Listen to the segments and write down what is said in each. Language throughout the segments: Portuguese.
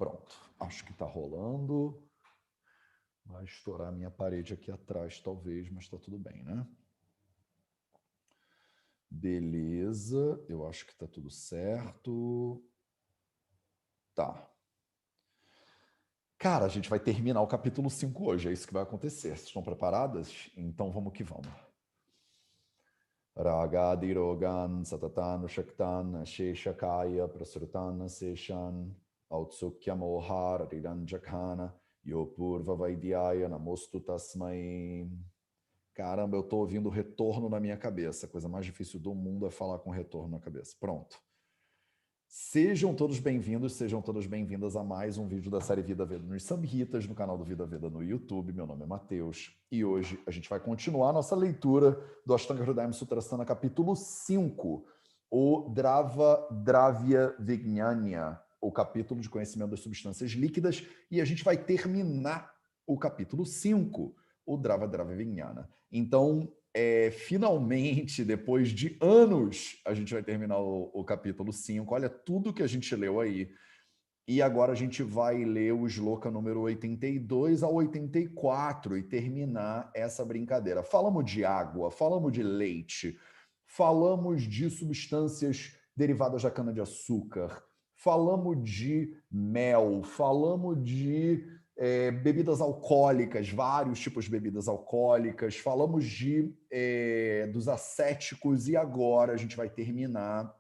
Pronto, acho que está rolando. Vai estourar a minha parede aqui atrás, talvez, mas está tudo bem, né? Beleza, eu acho que está tudo certo. Tá. Cara, a gente vai terminar o capítulo 5 hoje, é isso que vai acontecer. Vocês estão preparadas? Então vamos que vamos. Ragadirogan satatan shaktan sheshakaya prasrutan seshan autsukhyamohar riranjakana yopurva vaidyaya namostu tasmai. Caramba, eu tô ouvindo retorno na minha cabeça. A coisa mais difícil do mundo é falar com retorno na cabeça. Pronto. Sejam todos bem-vindos, sejam todas bem-vindas a mais um vídeo da série Vida Veda nos Samhitas, no canal do Vida Veda no YouTube. Meu nome é Matheus e hoje a gente vai continuar a nossa leitura do Ashtanga Hridayam Sutrasthana, capítulo 5, o Drava Dravya Vijnana, o capítulo de conhecimento das substâncias líquidas, e a gente vai terminar o capítulo 5, o Drava Dravya Vijnana. Então, finalmente, depois de anos, a gente vai terminar o capítulo 5. Olha tudo que a gente leu aí. E agora a gente vai ler o shloka número 82 a 84 e terminar essa brincadeira. Falamos de água, falamos de leite, falamos de substâncias derivadas da cana-de-açúcar, falamos de mel, falamos de bebidas alcoólicas, vários tipos de bebidas alcoólicas, falamos dos acéticos e agora a gente vai terminar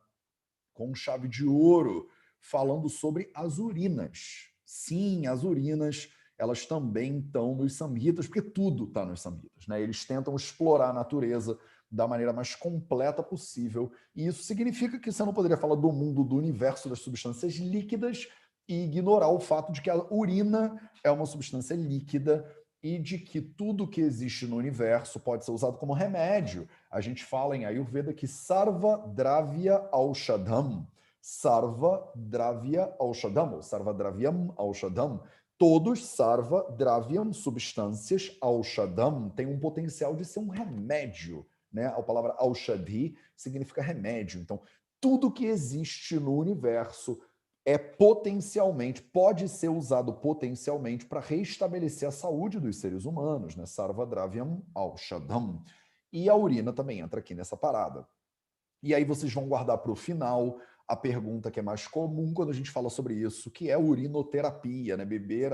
com chave de ouro, falando sobre as urinas. Sim, as urinas, elas também estão nos samhitas, porque tudo está nos samhitas, né? Eles tentam explorar a natureza da maneira mais completa possível, e isso significa que você não poderia falar do mundo, do universo das substâncias líquidas e ignorar o fato de que a urina é uma substância líquida e de que tudo que existe no universo pode ser usado como remédio. A gente fala em Ayurveda que Sarva Dravya Aushadham, Sarva Dravya Aushadham, ou Sarva Dravyam Aushadham, todos Sarva Dravyam, substâncias, Aushadham, tem um potencial de ser um remédio, né? A palavra Aushadhi significa remédio. Então, tudo que existe no universo pode ser usado potencialmente para restabelecer a saúde dos seres humanos, né? Sarva Dravyam Aushadham. E a urina também entra aqui nessa parada. E aí vocês vão guardar para o final a pergunta que é mais comum quando a gente fala sobre isso, que é urinoterapia, né? Beber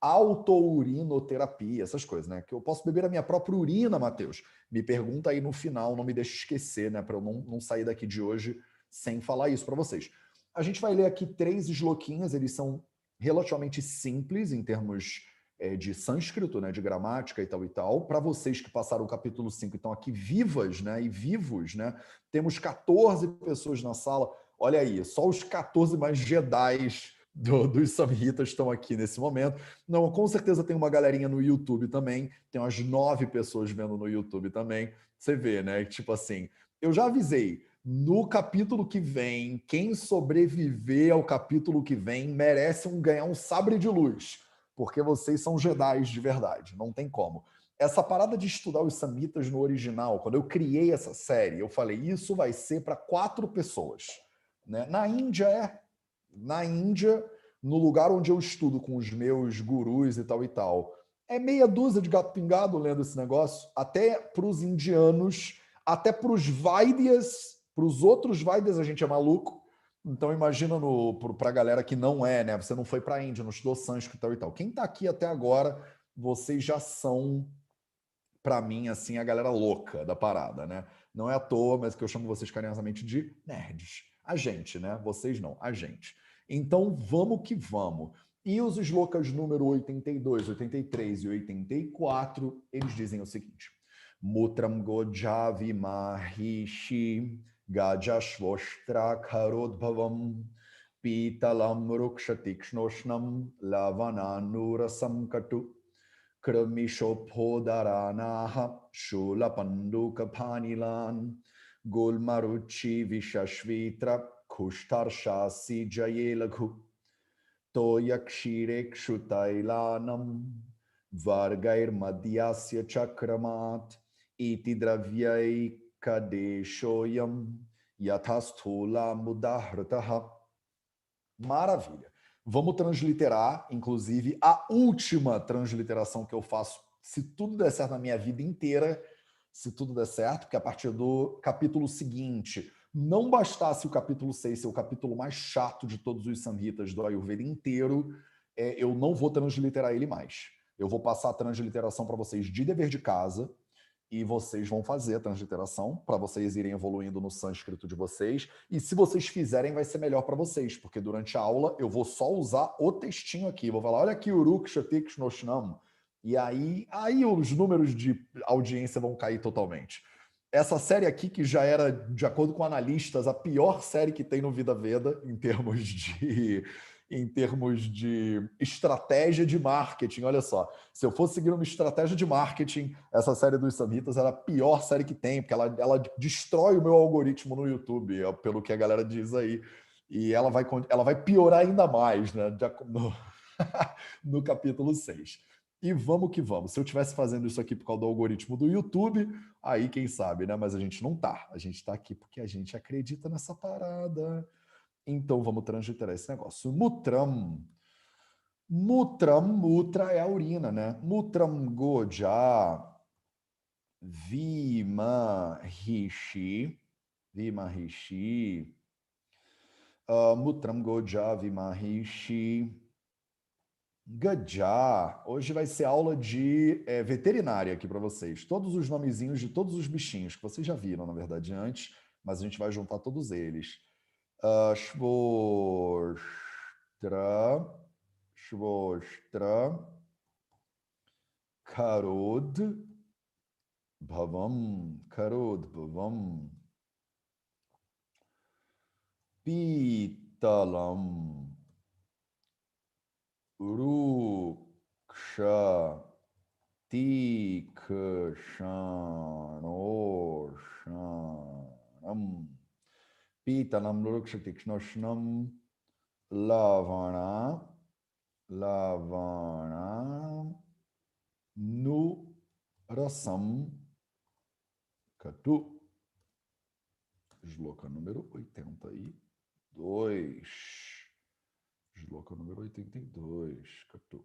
autourinoterapia, essas coisas, né? Que eu posso beber a minha própria urina, Matheus. Me pergunta aí no final, não me deixe esquecer, né? Para eu não sair daqui de hoje sem falar isso para vocês. A gente vai ler aqui 3 shlokinhas, eles são relativamente simples em termos de sânscrito, né, de gramática e tal. Para vocês que passaram o capítulo 5 e estão aqui vivas, né, e vivos, né, temos 14 pessoas na sala. Olha aí, só os 14 mais Jedis dos Samhitas estão aqui nesse momento. Não, com certeza tem uma galerinha no YouTube também, tem umas 9 pessoas vendo no YouTube também. Você vê, né, tipo assim, eu já avisei, no capítulo que vem, quem sobreviver ao capítulo que vem merece ganhar um sabre de luz, porque vocês são Jedis de verdade, não tem como. Essa parada de estudar os Samhitas no original, quando eu criei essa série, eu falei, isso vai ser para 4 pessoas. Né? Na Índia, no lugar onde eu estudo com os meus gurus e tal, é meia dúzia de gato pingado lendo esse negócio, até para os indianos, até para os Vaidyas, para os outros Vaidyas a gente é maluco. Então imagina para a galera que não é, né? Você não foi para a Índia, não estudou sânscrito e tal. Quem está aqui até agora, vocês já são, para mim, assim, a galera louca da parada, né? Não é à toa, mas que eu chamo vocês carinhosamente de nerds. A gente, né? Vocês não, a gente. Então vamos que vamos. E os shlokas número 82, 83 e 84, eles dizem o seguinte: Mutram Gojavi Mahishi Gajashvostra Karodbhavam Pitalam Rukshatikshnoshnam Lavananurasam Katu Kramishopodaranaha Shulapandukapanilan Gulmaruchi Vishashvitra Kushtarshasi Jayelaghu Toyakshirek Vargair Madhyasya Chakramat Iti Dravyai Kadeshoyam Yathastula Mudahrataha. Maravilha. Vamos transliterar, inclusive, a última transliteração que eu faço, se tudo der certo na minha vida inteira, se tudo der certo, porque a partir do capítulo seguinte, não bastasse o capítulo 6 ser o capítulo mais chato de todos os samhitas do Ayurveda inteiro, eu não vou transliterar ele mais. Eu vou passar a transliteração para vocês de dever de casa, e vocês vão fazer a transliteração para vocês irem evoluindo no sânscrito de vocês. E se vocês fizerem, vai ser melhor para vocês, porque durante a aula eu vou só usar o textinho aqui. Vou falar, olha aqui, Uruksha Tikshnoshnam. E aí os números de audiência vão cair totalmente. Essa série aqui, que já era, de acordo com analistas, a pior série que tem no Vida Veda, em termos de estratégia de marketing. Olha só, se eu fosse seguir uma estratégia de marketing, essa série dos Samhitas era a pior série que tem, porque ela destrói o meu algoritmo no YouTube, pelo que a galera diz aí. E ela vai piorar ainda mais, né, no capítulo 6. E vamos que vamos. Se eu estivesse fazendo isso aqui por causa do algoritmo do YouTube, aí quem sabe, né? Mas a gente não tá. A gente tá aqui porque a gente acredita nessa parada. Então vamos transliterar esse negócio. Mutram. Mutra é a urina, né? Mutram goja vimahishi. Vimahishi. Mutram goja vimahishi. Gaja. Hoje vai ser aula de veterinária aqui para vocês. Todos os nomezinhos de todos os bichinhos que vocês já viram, na verdade, antes, mas a gente vai juntar todos eles. Shvostra, Shvostra, Karod, Bhavam, Pitalam, Ruksha, Tikshanoshanam, Pitalam, Ruksha, Tikshanoshanam, Lavana, Nu Rasam Katu. Shloka número 82. Shloka número 82. Katu.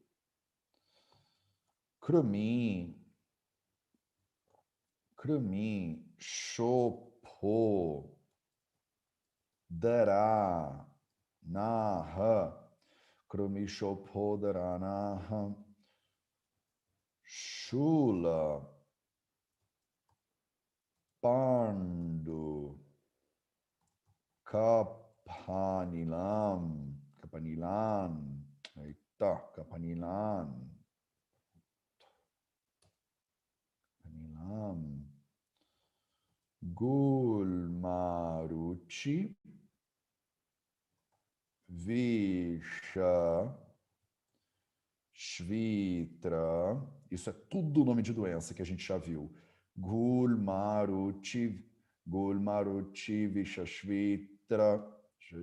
Krumi. Shopho. Dara. Naha. Krumi Shopho Dara Naha. Shula. Pandu. Kapanilan. Eita, Kapanilan. Gulmaruchi. Visha. Shvitra. Isso é tudo nome de doença que a gente já viu. Gulmaruchi, Vishashvitra,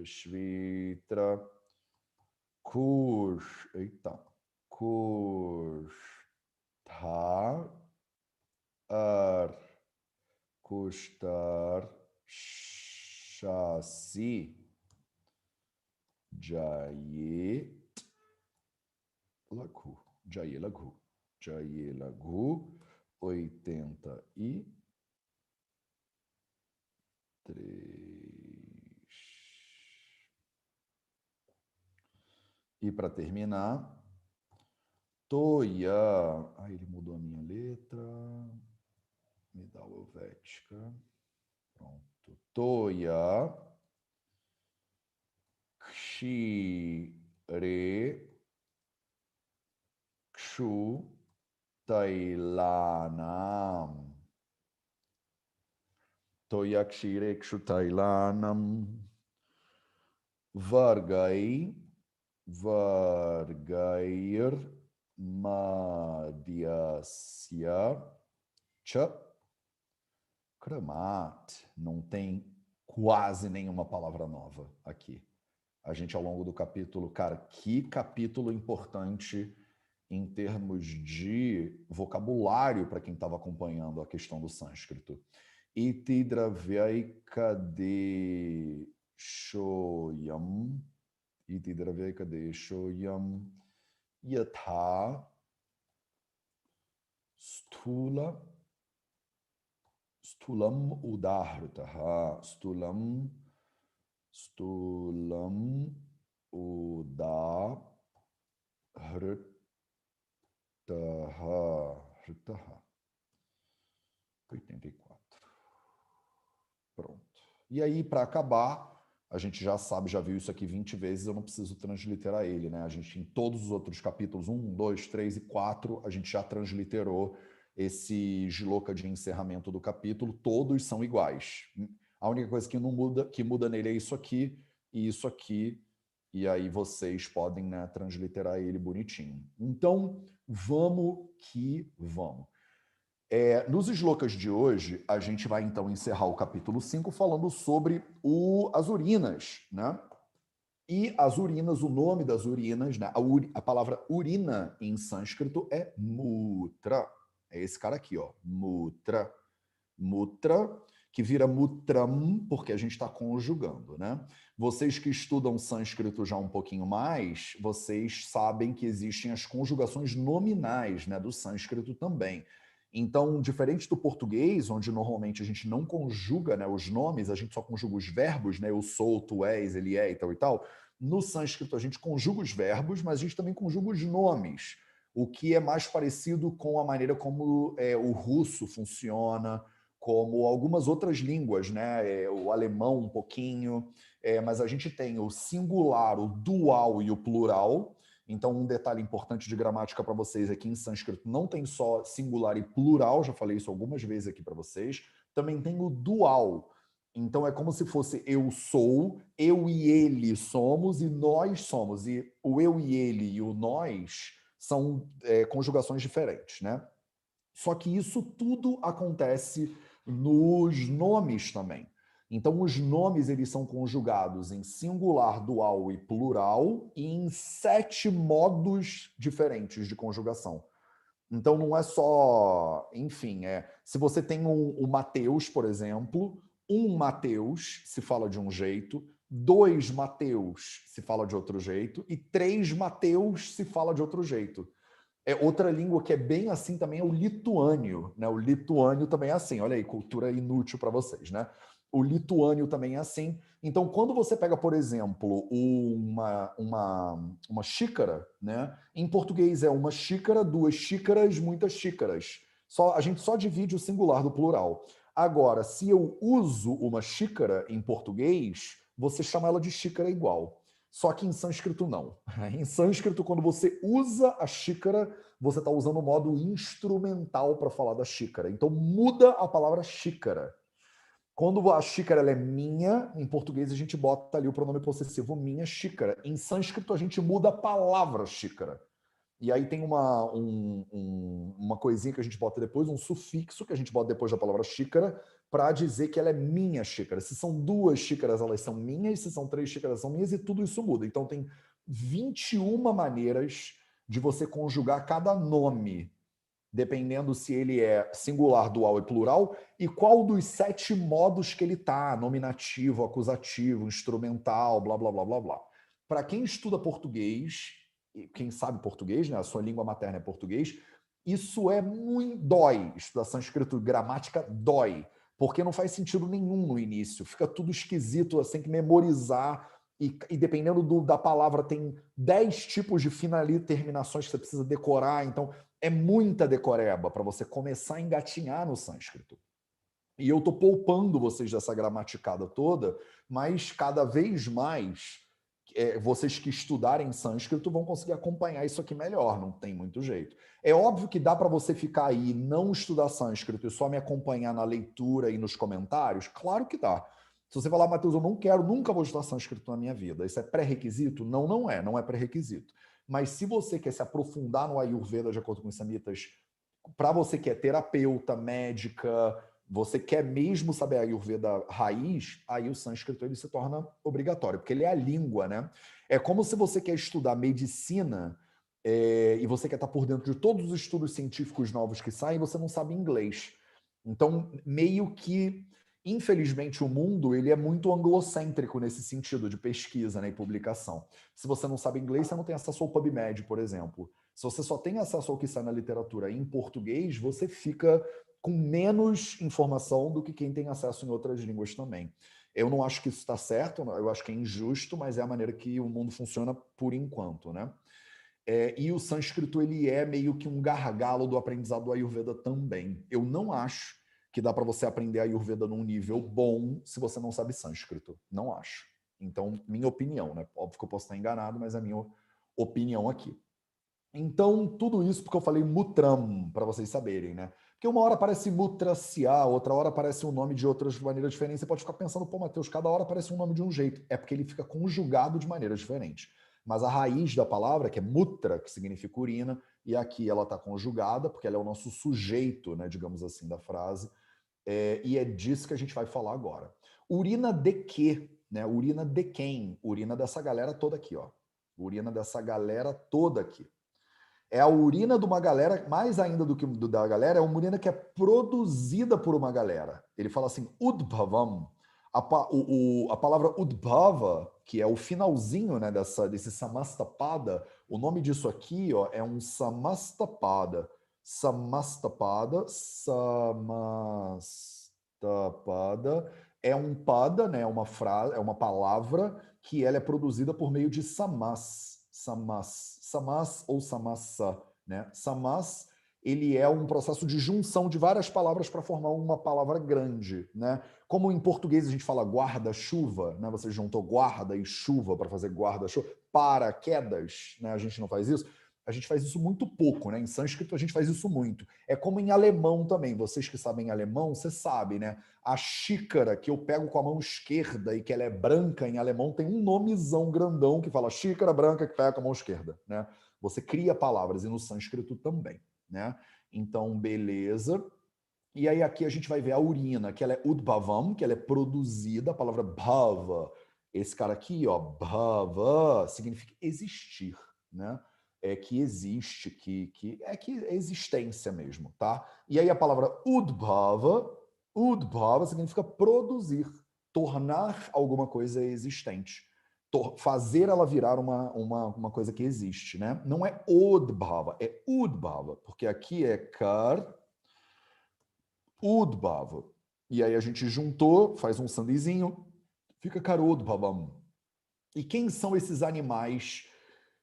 Shvitra, Kush, eita, Kushtar, Kushtar, Shasi, Jayelaghu, 83. E para terminar, Toya. Ele mudou a minha letra. Me dá o Helvética. Pronto. Toya. Kshire. Kshu. Tailanam. Toya Kshire Kshu Tailanam. Vargair Madhyasya Cha Kramat. Não tem quase nenhuma palavra nova aqui. A gente, ao longo do capítulo, cara, que capítulo importante em termos de vocabulário para quem estava acompanhando a questão do sânscrito. Iti Dravyaika de Shoyam. iti dravyeka deshoyam yatha stulam udahritaha stulam udahritaha 84. Pronto. E aí, para acabar, a gente já sabe, já viu isso aqui 20 vezes, eu não preciso transliterar ele, né? A gente, em todos os outros capítulos, 1, 2, 3 e 4, a gente já transliterou esse shloka de encerramento do capítulo, todos são iguais. A única coisa que não muda, que muda nele é isso aqui e isso aqui, e aí vocês podem, né, transliterar ele bonitinho. Então, vamos que vamos. Nos shlokas de hoje, a gente vai então encerrar o capítulo 5 falando sobre as urinas, né? E as urinas, o nome das urinas, né? A palavra urina em sânscrito é mutra. É esse cara aqui, ó, mutra. Mutra, que vira mutram, porque a gente está conjugando, né? Vocês que estudam sânscrito já um pouquinho mais, vocês sabem que existem as conjugações nominais, né, do sânscrito também. Então, diferente do português, onde normalmente a gente não conjuga, né, os nomes, a gente só conjuga os verbos, né, eu sou, tu és, ele é e tal e tal. No sânscrito a gente conjuga os verbos, mas a gente também conjuga os nomes, o que é mais parecido com a maneira como o russo funciona, como algumas outras línguas, né? O alemão um pouquinho, mas a gente tem o singular, o dual e o plural. Então, um detalhe importante de gramática para vocês é que em sânscrito não tem só singular e plural, já falei isso algumas vezes aqui para vocês, também tem o dual. Então, é como se fosse eu sou, eu e ele somos e nós somos. E o eu e ele e o nós são conjugações diferentes, né? Só que isso tudo acontece nos nomes também. Então, os nomes eles são conjugados em singular, dual e plural e em 7 modos diferentes de conjugação. Então, não é só... Enfim, se você tem o Mateus, por exemplo, um Mateus se fala de um jeito, 2 Mateus se fala de outro jeito e 3 Mateus se fala de outro jeito. Outra língua que é bem assim também é o lituânio, né? O lituânio também é assim. Olha aí, cultura inútil para vocês, né? O lituânio também é assim. Então, quando você pega, por exemplo, uma xícara, né? Em português é uma xícara, 2 xícaras, muitas xícaras. A gente só divide o singular do plural. Agora, se eu uso uma xícara em português, você chama ela de xícara igual. Só que em sânscrito não. Em sânscrito, quando você usa a xícara, você está usando o modo instrumental para falar da xícara. Então muda a palavra xícara. Quando a xícara ela é minha, em português a gente bota ali o pronome possessivo minha xícara. Em sânscrito a gente muda a palavra xícara. E aí tem uma coisinha que a gente bota depois, um sufixo que a gente bota depois da palavra xícara, para dizer que ela é minha xícara. Se são 2 xícaras, elas são minhas, se são 3 xícaras, são minhas, e tudo isso muda. Então tem 21 maneiras de você conjugar cada nome, dependendo se ele é singular, dual e plural, e qual dos 7 modos que ele tá, nominativo, acusativo, instrumental, blá, blá, blá, blá, blá. Para quem estuda português, quem sabe português, né, a sua língua materna é português, isso é muito... dói. Estudar sânscrito, gramática, dói. Porque não faz sentido nenhum no início. Fica tudo esquisito, você tem que memorizar, e dependendo da palavra, tem 10 tipos de terminações que você precisa decorar, então é muita decoreba para você começar a engatinhar no sânscrito. E eu estou poupando vocês dessa gramaticada toda, mas cada vez mais vocês que estudarem sânscrito vão conseguir acompanhar isso aqui melhor, não tem muito jeito. É óbvio que dá para você ficar aí e não estudar sânscrito e só me acompanhar na leitura e nos comentários? Claro que dá. Se você falar, Matheus, eu não quero, nunca vou estudar sânscrito na minha vida, isso é pré-requisito? Não, não é pré-requisito. Mas se você quer se aprofundar no Ayurveda, de acordo com os samitas, para você que é terapeuta, médica, você quer mesmo saber a Ayurveda raiz, aí o sânscrito ele se torna obrigatório, porque ele é a língua, né? É como se você quer estudar medicina e você quer estar por dentro de todos os estudos científicos novos que saem e você não sabe inglês. Então, meio que Infelizmente, o mundo ele é muito anglocêntrico nesse sentido de pesquisa, né, e publicação. Se você não sabe inglês, você não tem acesso ao PubMed, por exemplo. Se você só tem acesso ao que sai na literatura em português, você fica com menos informação do que quem tem acesso em outras línguas também. Eu não acho que isso está certo, eu acho que é injusto, mas é a maneira que o mundo funciona por enquanto, né? E o sânscrito ele é meio que um gargalo do aprendizado do Ayurveda também. Eu não acho que dá para você aprender Ayurveda num nível bom se você não sabe sânscrito. Não acho. Então, minha opinião, né? Óbvio que eu posso estar enganado, mas é a minha opinião aqui. Então, tudo isso porque eu falei Mutram, para vocês saberem, né? Porque uma hora parece Mutraciar, outra hora parece um nome de outras maneiras diferentes. Você pode ficar pensando, pô, Matheus, cada hora parece um nome de um jeito. É porque ele fica conjugado de maneiras diferentes. Mas a raiz da palavra, que é mutra, que significa urina, e aqui ela está conjugada, porque ela é o nosso sujeito, né, digamos assim, da frase. E é disso que a gente vai falar agora. Urina de quê? Né? Urina de quem? Urina dessa galera toda aqui, ó. Urina dessa galera toda aqui. É a urina de uma galera, mais ainda do que da galera, é uma urina que é produzida por uma galera. Ele fala assim, Udbhavam. A palavra Udbhava, que é o finalzinho, né, desse Samastapada, o nome disso aqui, ó, é um Samastapada. Samastapada é um pada, né, uma frase, é uma palavra que ela é produzida por meio de samas ou samassa, né? Samas, ele é um processo de junção de várias palavras para formar uma palavra grande, né? Como em português a gente fala guarda-chuva, né? Você juntou guarda e chuva para fazer guarda-chuva. Paraquedas, né? A gente não faz isso. A gente faz isso muito pouco, né? Em sânscrito a gente faz isso muito. É como em alemão também. Vocês que sabem alemão, você sabe, né? A xícara que eu pego com a mão esquerda e que ela é branca em alemão tem um nomezão grandão que fala xícara branca que pega com a mão esquerda, né? Você cria palavras e no sânscrito também, né? Então, beleza. E aí aqui a gente vai ver a urina, que ela é udbhavam, que ela é produzida, a palavra bhava. Esse cara aqui, ó, bhava, significa existir, né? É que existe, que é existência mesmo, tá? E aí a palavra udbhava significa produzir, tornar alguma coisa existente, fazer ela virar uma coisa que existe, né? Não é udbhava, é udbhava, porque aqui é kar, Udbhava. E aí a gente juntou, faz um sanduizinho, fica Karudbhavam. E quem são esses animais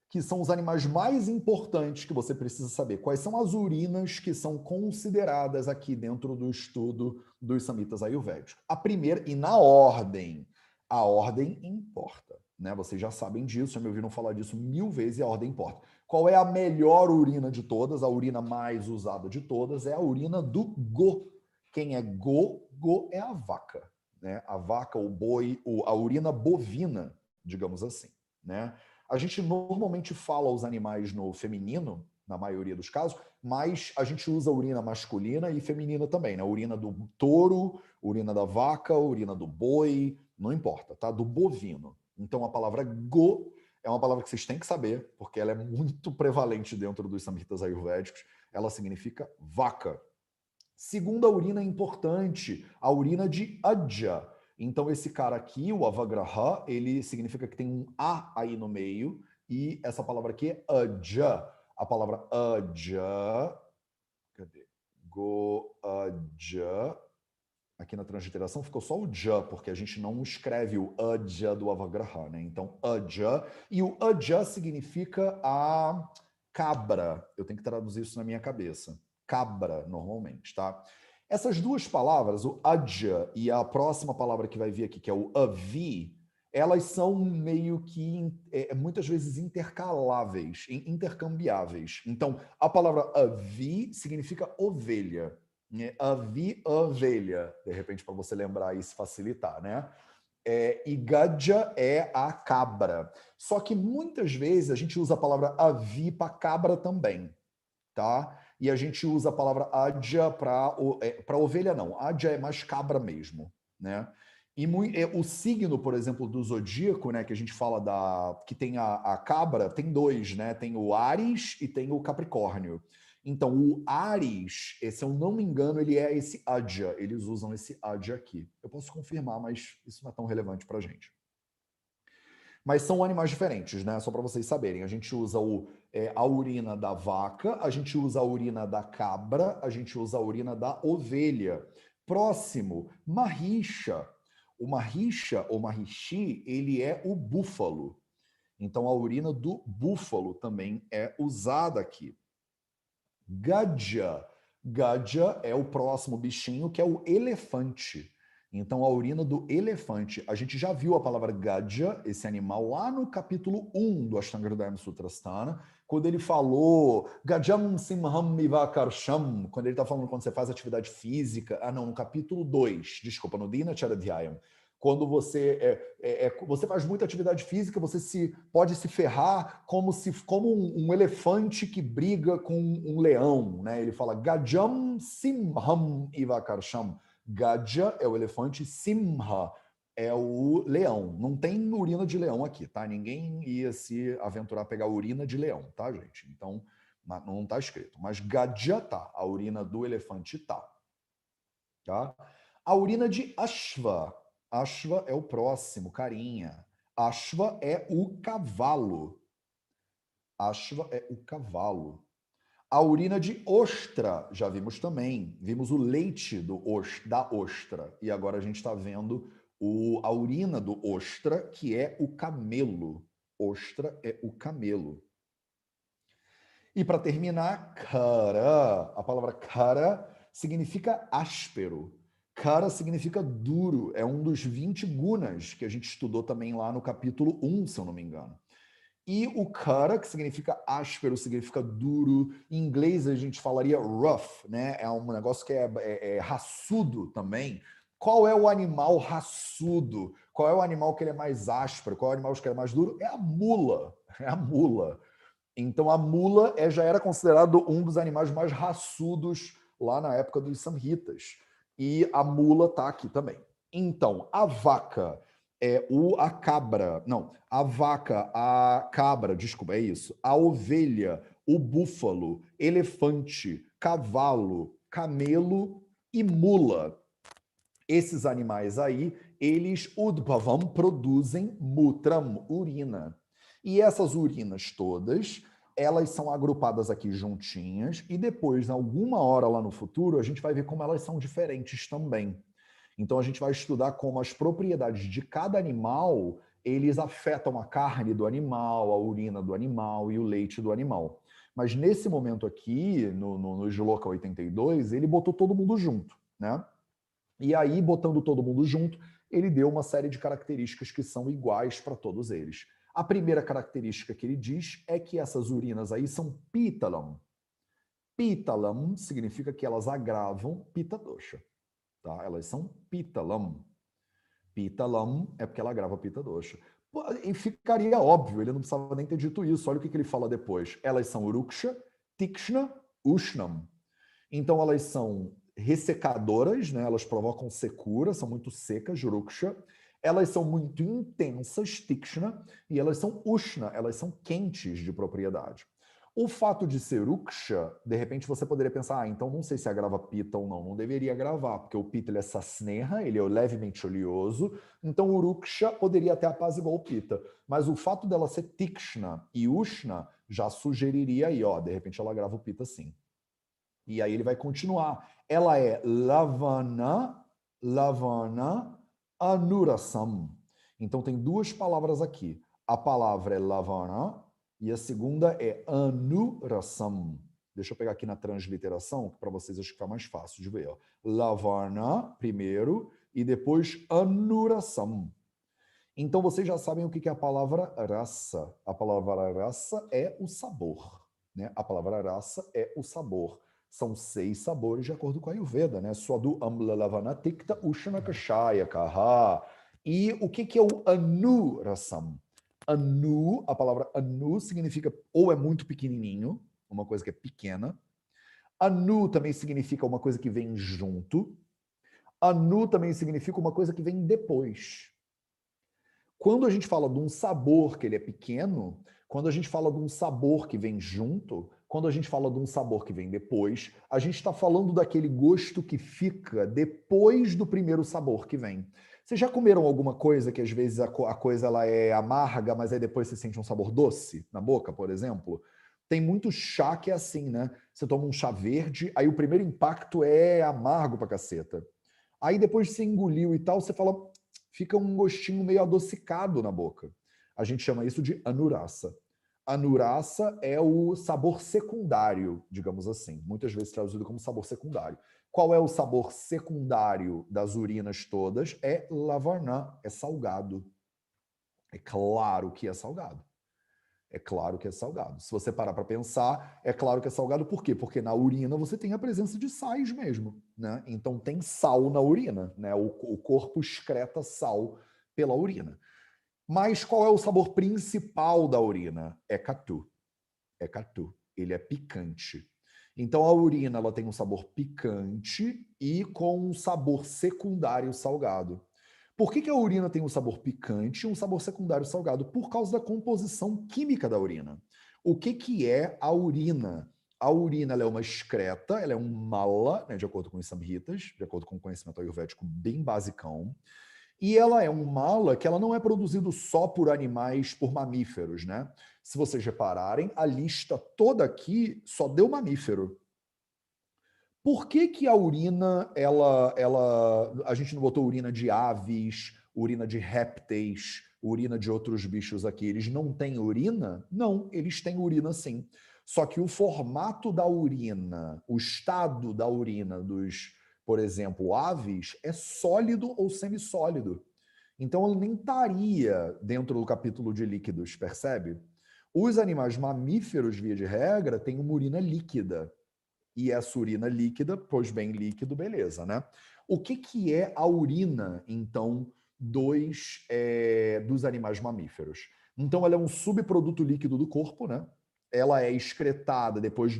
que são os animais mais importantes que você precisa saber? Quais são as urinas que são consideradas aqui dentro do estudo dos Samhitas Ayurvédicos? A primeira, e na ordem, a ordem importa. Né? Vocês já sabem disso, já me ouviram falar disso 1000 vezes e a ordem importa. Qual é a melhor urina de todas? A urina mais usada de todas é a urina do Go. Quem é Go? Go é a vaca. Né? A vaca, o boi, a urina bovina, digamos assim. Né? A gente normalmente fala os animais no feminino, na maioria dos casos, mas a gente usa urina masculina e feminina também, né? Urina do touro, urina da vaca, urina do boi, não importa, tá? Do bovino. Então a palavra go é uma palavra que vocês têm que saber, porque ela é muito prevalente dentro dos samhitas ayurvédicos. Ela significa vaca. Segunda urina importante, a urina de Adya. Então, esse cara aqui, o Avagraha, ele significa que tem um A aí no meio, e essa palavra aqui é Adya. A palavra Adya, cadê? Go Adya. Aqui na transliteração ficou só o Ja, porque a gente não escreve o Adya do Avagraha, né? Então, Adya. E o Adya significa a cabra. Eu tenho que traduzir isso na minha cabeça. Cabra, normalmente, tá? Essas duas palavras, o Adya e a próxima palavra que vai vir aqui, que é o Avi, elas são meio que muitas vezes intercaláveis, intercambiáveis. Então, a palavra Avi significa ovelha. Avi, ovelha, de repente, para você lembrar e se facilitar, né? E Gadja é a cabra. Só que muitas vezes a gente usa a palavra avi para cabra também, tá? E a gente usa a palavra adja para ovelha, não. Adja é mais cabra mesmo, né? E o signo, por exemplo, do zodíaco, né, que a gente fala que tem a cabra, tem dois, né? Tem o Áries e tem o Capricórnio. Então, o Ares, se eu não me engano, ele é esse Adya. Eles usam esse Adya aqui. Eu posso confirmar, mas isso não é tão relevante para a gente. Mas são animais diferentes, né? Só para vocês saberem. A gente usa a urina da vaca, a gente usa a urina da cabra, a gente usa a urina da ovelha. Próximo, Mahisha. O Mahisha, ou Mahishi, ele é o búfalo. Então, a urina do búfalo também é usada aqui. Gadja. Gadja é o próximo bichinho, que é o elefante. Então, a urina do elefante. A gente já viu a palavra Gadja, esse animal, lá no capítulo 1 do Ashtanga Hridayam Sutrasthana, quando ele falou Gajam Simham Mivakarsham, quando ele está falando quando você faz atividade física. Ah, não, no capítulo 2, desculpa, no Dinacharya. Quando você faz muita atividade física, você pode se ferrar como um elefante que briga com um leão, né? Ele fala Gajam Simham Ivakarsham. Gaja é o elefante, Simha é o leão. Não tem urina de leão aqui, tá? Ninguém ia se aventurar a pegar urina de leão, tá, gente? Então, não tá escrito. Mas Gaja tá, a urina do elefante tá. Tá? A urina de Ashva. Ashva é o próximo, carinha. Ashva é o cavalo. Ashva é o cavalo. A urina de ostra, já vimos também. Vimos o leite da ostra. E agora a gente está vendo a urina do ostra, que é o camelo. Ostra é o camelo. E para terminar, kara. A palavra kara significa áspero. Kara significa duro. É um dos 20 gunas que a gente estudou também lá no capítulo 1, se eu não me engano. E o kara, que significa áspero, significa duro. Em inglês a gente falaria rough, né? É um negócio que é raçudo também. Qual é o animal raçudo? Qual é o animal que ele é mais áspero? Qual é o animal que ele é mais duro? É a mula. É a mula. Então a mula já era considerado um dos animais mais raçudos lá na época dos Samhitas. E a mula está aqui também. Então, a vaca a cabra, não, a vaca, a cabra, desculpa, é isso. A ovelha, o búfalo, elefante, cavalo, camelo e mula. Esses animais aí, eles udbhavam, produzem mutram, urina. E essas urinas todas, elas são agrupadas aqui juntinhas e depois, alguma hora lá no futuro, a gente vai ver como elas são diferentes também. Então a gente vai estudar como as propriedades de cada animal, eles afetam a carne do animal, a urina do animal e o leite do animal. Mas nesse momento aqui, no Shloka 82, ele botou todo mundo junto, né? E aí, botando todo mundo junto, ele deu uma série de características que são iguais para todos eles. A primeira característica que ele diz é que essas urinas aí são pitalam. Pitalam significa que elas agravam pita dosha. Tá? Elas são pitalam. Pitalam é porque ela agrava pita dosha. E ficaria óbvio, ele não precisava nem ter dito isso. Olha o que ele fala depois. Elas são uruksha, tikshna, ushnam. Então elas são ressecadoras, né? Elas provocam secura, são muito secas, uruksha. Elas são muito intensas, tikshna, e elas são ushna, elas são quentes de propriedade. O fato de ser uksha, de repente você poderia pensar, então não sei se agrava pita ou não, não deveria agravar, porque o pita ele é sasneha, ele é levemente oleoso, então o uruksha poderia até apaziguar o pita. Mas o fato dela ser tikshna e ushna já sugeriria aí, ó, de repente ela agrava o pita sim. E aí ele vai continuar. Ela é lavana, anurasam. Então tem duas palavras aqui. A palavra é lavana e a segunda é anurasam. Deixa eu pegar aqui na transliteração, que para vocês acho que fica mais fácil de ver. Ó. Lavana primeiro e depois anurasam. Então vocês já sabem o que é a palavra rasa. A palavra rasa é o sabor. Né? A palavra rasa é o sabor. São 6 sabores de acordo com a Ayurveda, né? Swadu amla lavana tikta ushana kashaya kaha. E o que é o anu rasam? Anu, a palavra anu significa ou é muito pequenininho, uma coisa que é pequena. Anu também significa uma coisa que vem junto. Anu também significa uma coisa que vem depois. Quando a gente fala de um sabor que ele é pequeno, quando a gente fala de um sabor que vem junto, quando a gente fala de um sabor que vem depois, a gente está falando daquele gosto que fica depois do primeiro sabor que vem. Vocês já comeram alguma coisa que às vezes a coisa ela é amarga, mas aí depois você sente um sabor doce na boca, por exemplo? Tem muito chá que é assim, né? Você toma um chá verde, aí o primeiro impacto é amargo pra caceta. Aí depois você engoliu e tal, você fala, fica um gostinho meio adocicado na boca. A gente chama isso de anurasa. Anurasa é o sabor secundário, digamos assim, muitas vezes traduzido como sabor secundário. Qual é o sabor secundário das urinas todas? É lavarnã, é salgado. É claro que é salgado. É claro que é salgado. Se você parar para pensar, é claro que é salgado. Por quê? Porque na urina você tem a presença de sais mesmo, né? Então tem sal na urina, né? O corpo excreta sal pela urina. Mas qual é o sabor principal da urina? É catu. É catu. Ele é picante. Então a urina ela tem um sabor picante e com um sabor secundário salgado. Por que a urina tem um sabor picante e um sabor secundário salgado? Por causa da composição química da urina. O que é a urina? A urina ela é uma excreta, ela é um mala, né, de acordo com os samhitas, de acordo com o conhecimento ayurvédico bem basicão. E ela é um mala que ela não é produzido só por animais, por mamíferos, né? Se vocês repararem, a lista toda aqui só deu mamífero. Por que a urina, a gente não botou urina de aves, urina de répteis, urina de outros bichos aqui? Eles não têm urina? Não, eles têm urina sim. Só que o formato da urina, o estado da urina dos, por exemplo, aves, é sólido ou semissólido. Então, ela nem estaria dentro do capítulo de líquidos, percebe? Os animais mamíferos, via de regra, têm uma urina líquida e essa urina líquida, pois bem, líquido, beleza, né? O que é a urina, então, dos animais mamíferos? Então, ela é um subproduto líquido do corpo, né? Ela é excretada depois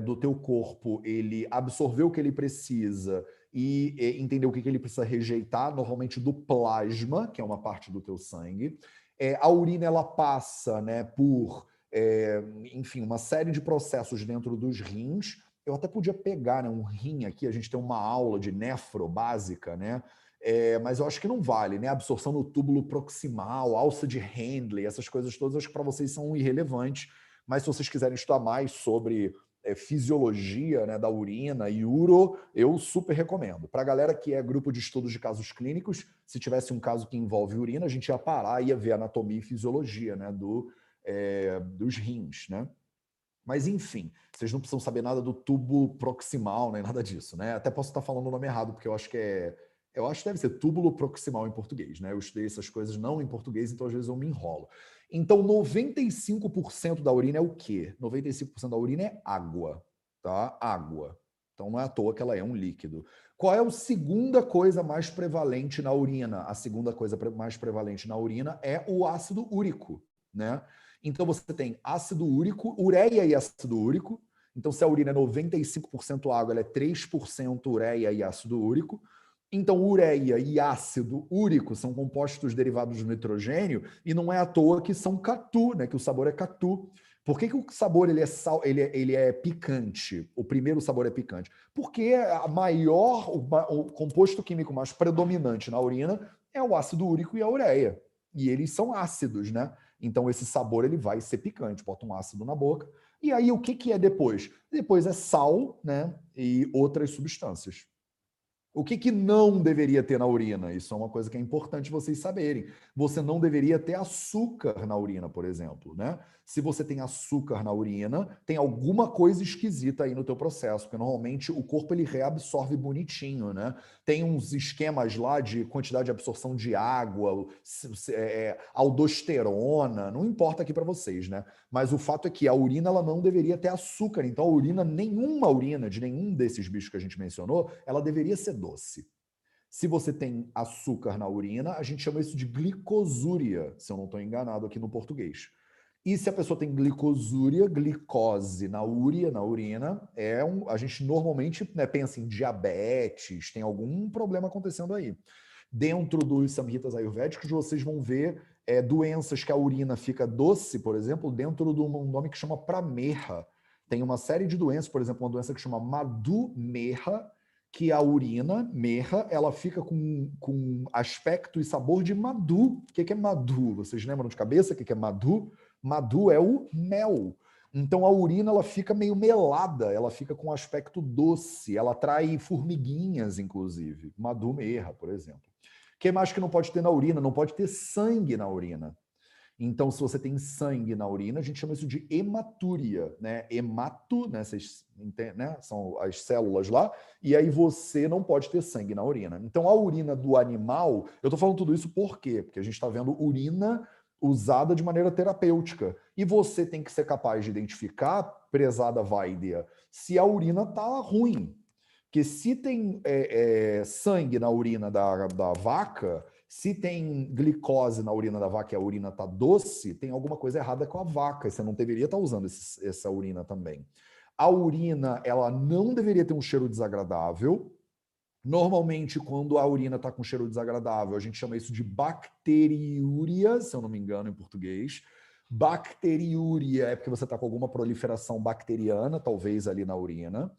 do teu corpo ele absorver o que ele precisa e entender o que ele precisa rejeitar, normalmente do plasma, que é uma parte do teu sangue. A urina, ela passa, né, por enfim, uma série de processos dentro dos rins. Eu até podia pegar, né, um rim aqui, a gente tem uma aula de nefro básica, né? Mas eu acho que não vale, né? Absorção no túbulo proximal, alça de Handley, essas coisas todas, acho que para vocês são irrelevantes. Mas se vocês quiserem estudar mais sobre fisiologia, né, da urina e uro, eu super recomendo. Para a galera que é grupo de estudos de casos clínicos, se tivesse um caso que envolve urina, a gente ia parar e ia ver anatomia e fisiologia, né, dos rins, né? Mas, enfim, vocês não precisam saber nada do tubo proximal, nem nada disso, né? Até posso estar falando o nome errado, porque eu acho que deve ser túbulo proximal em português, né? Eu estudei essas coisas não em português, então às vezes eu me enrolo. Então, 95% da urina é o quê? 95% da urina é água, tá? Água. Então não é à toa que ela é um líquido. Qual é a segunda coisa mais prevalente na urina? A segunda coisa mais prevalente na urina é o ácido úrico, né? Então você tem ácido úrico, ureia e ácido úrico. Então, se a urina é 95% água, ela é 3% ureia e ácido úrico. Então, ureia e ácido úrico são compostos derivados do nitrogênio, e não é à toa que são catu, né? Que o sabor é catu. Por que o sabor ele é picante? O primeiro sabor é picante. Porque o composto químico mais predominante na urina é o ácido úrico e a ureia. E eles são ácidos, né? Então esse sabor ele vai ser picante, bota um ácido na boca. E aí o que é depois? Depois é sal, né? E outras substâncias. O que não deveria ter na urina? Isso é uma coisa que é importante vocês saberem. Você não deveria ter açúcar na urina, por exemplo, né? Se você tem açúcar na urina, tem alguma coisa esquisita aí no teu processo, porque normalmente o corpo ele reabsorve bonitinho, né? Tem uns esquemas lá de quantidade de absorção de água, aldosterona, não importa aqui para vocês, né? Mas o fato é que a urina ela não deveria ter açúcar, então a urina, nenhuma urina de nenhum desses bichos que a gente mencionou, ela deveria ser doce. Se você tem açúcar na urina, a gente chama isso de glicosúria, se eu não estou enganado aqui no português. E se a pessoa tem glicosúria, glicose na urina, a gente normalmente, né, pensa em diabetes, tem algum problema acontecendo aí. Dentro dos samhitas ayurvédicos, vocês vão ver doenças que a urina fica doce, por exemplo, dentro de um nome que chama prameha. tem uma série de doenças, por exemplo, uma doença que chama Madhu-Meha, que a urina, Meha, ela fica com aspecto e sabor de Madhu. O que é Madhu? Vocês lembram de cabeça o que é Madhu? Madhu é o mel. Então a urina ela fica meio melada, ela fica com aspecto doce, ela atrai formiguinhas, inclusive. Madhu-Meha, por exemplo. O que mais que não pode ter na urina? Não pode ter sangue na urina. Então, se você tem sangue na urina, a gente chama isso de hematúria, né? Hemato, né? São as células lá, e aí você não pode ter sangue na urina. Então, a urina do animal, eu estou falando tudo isso por quê? Porque a gente está vendo urina usada de maneira terapêutica. E você tem que ser capaz de identificar, prezada Vaidya, se a urina está ruim. Porque se tem sangue na urina da vaca, se tem glicose na urina da vaca e a urina está doce, tem alguma coisa errada com a vaca. Você não deveria estar usando essa urina também. A urina, ela não deveria ter um cheiro desagradável. Normalmente, quando a urina está com cheiro desagradável, a gente chama isso de bacteriúria, se eu não me engano, em português. Bacteriúria é porque você está com alguma proliferação bacteriana, talvez ali na urina.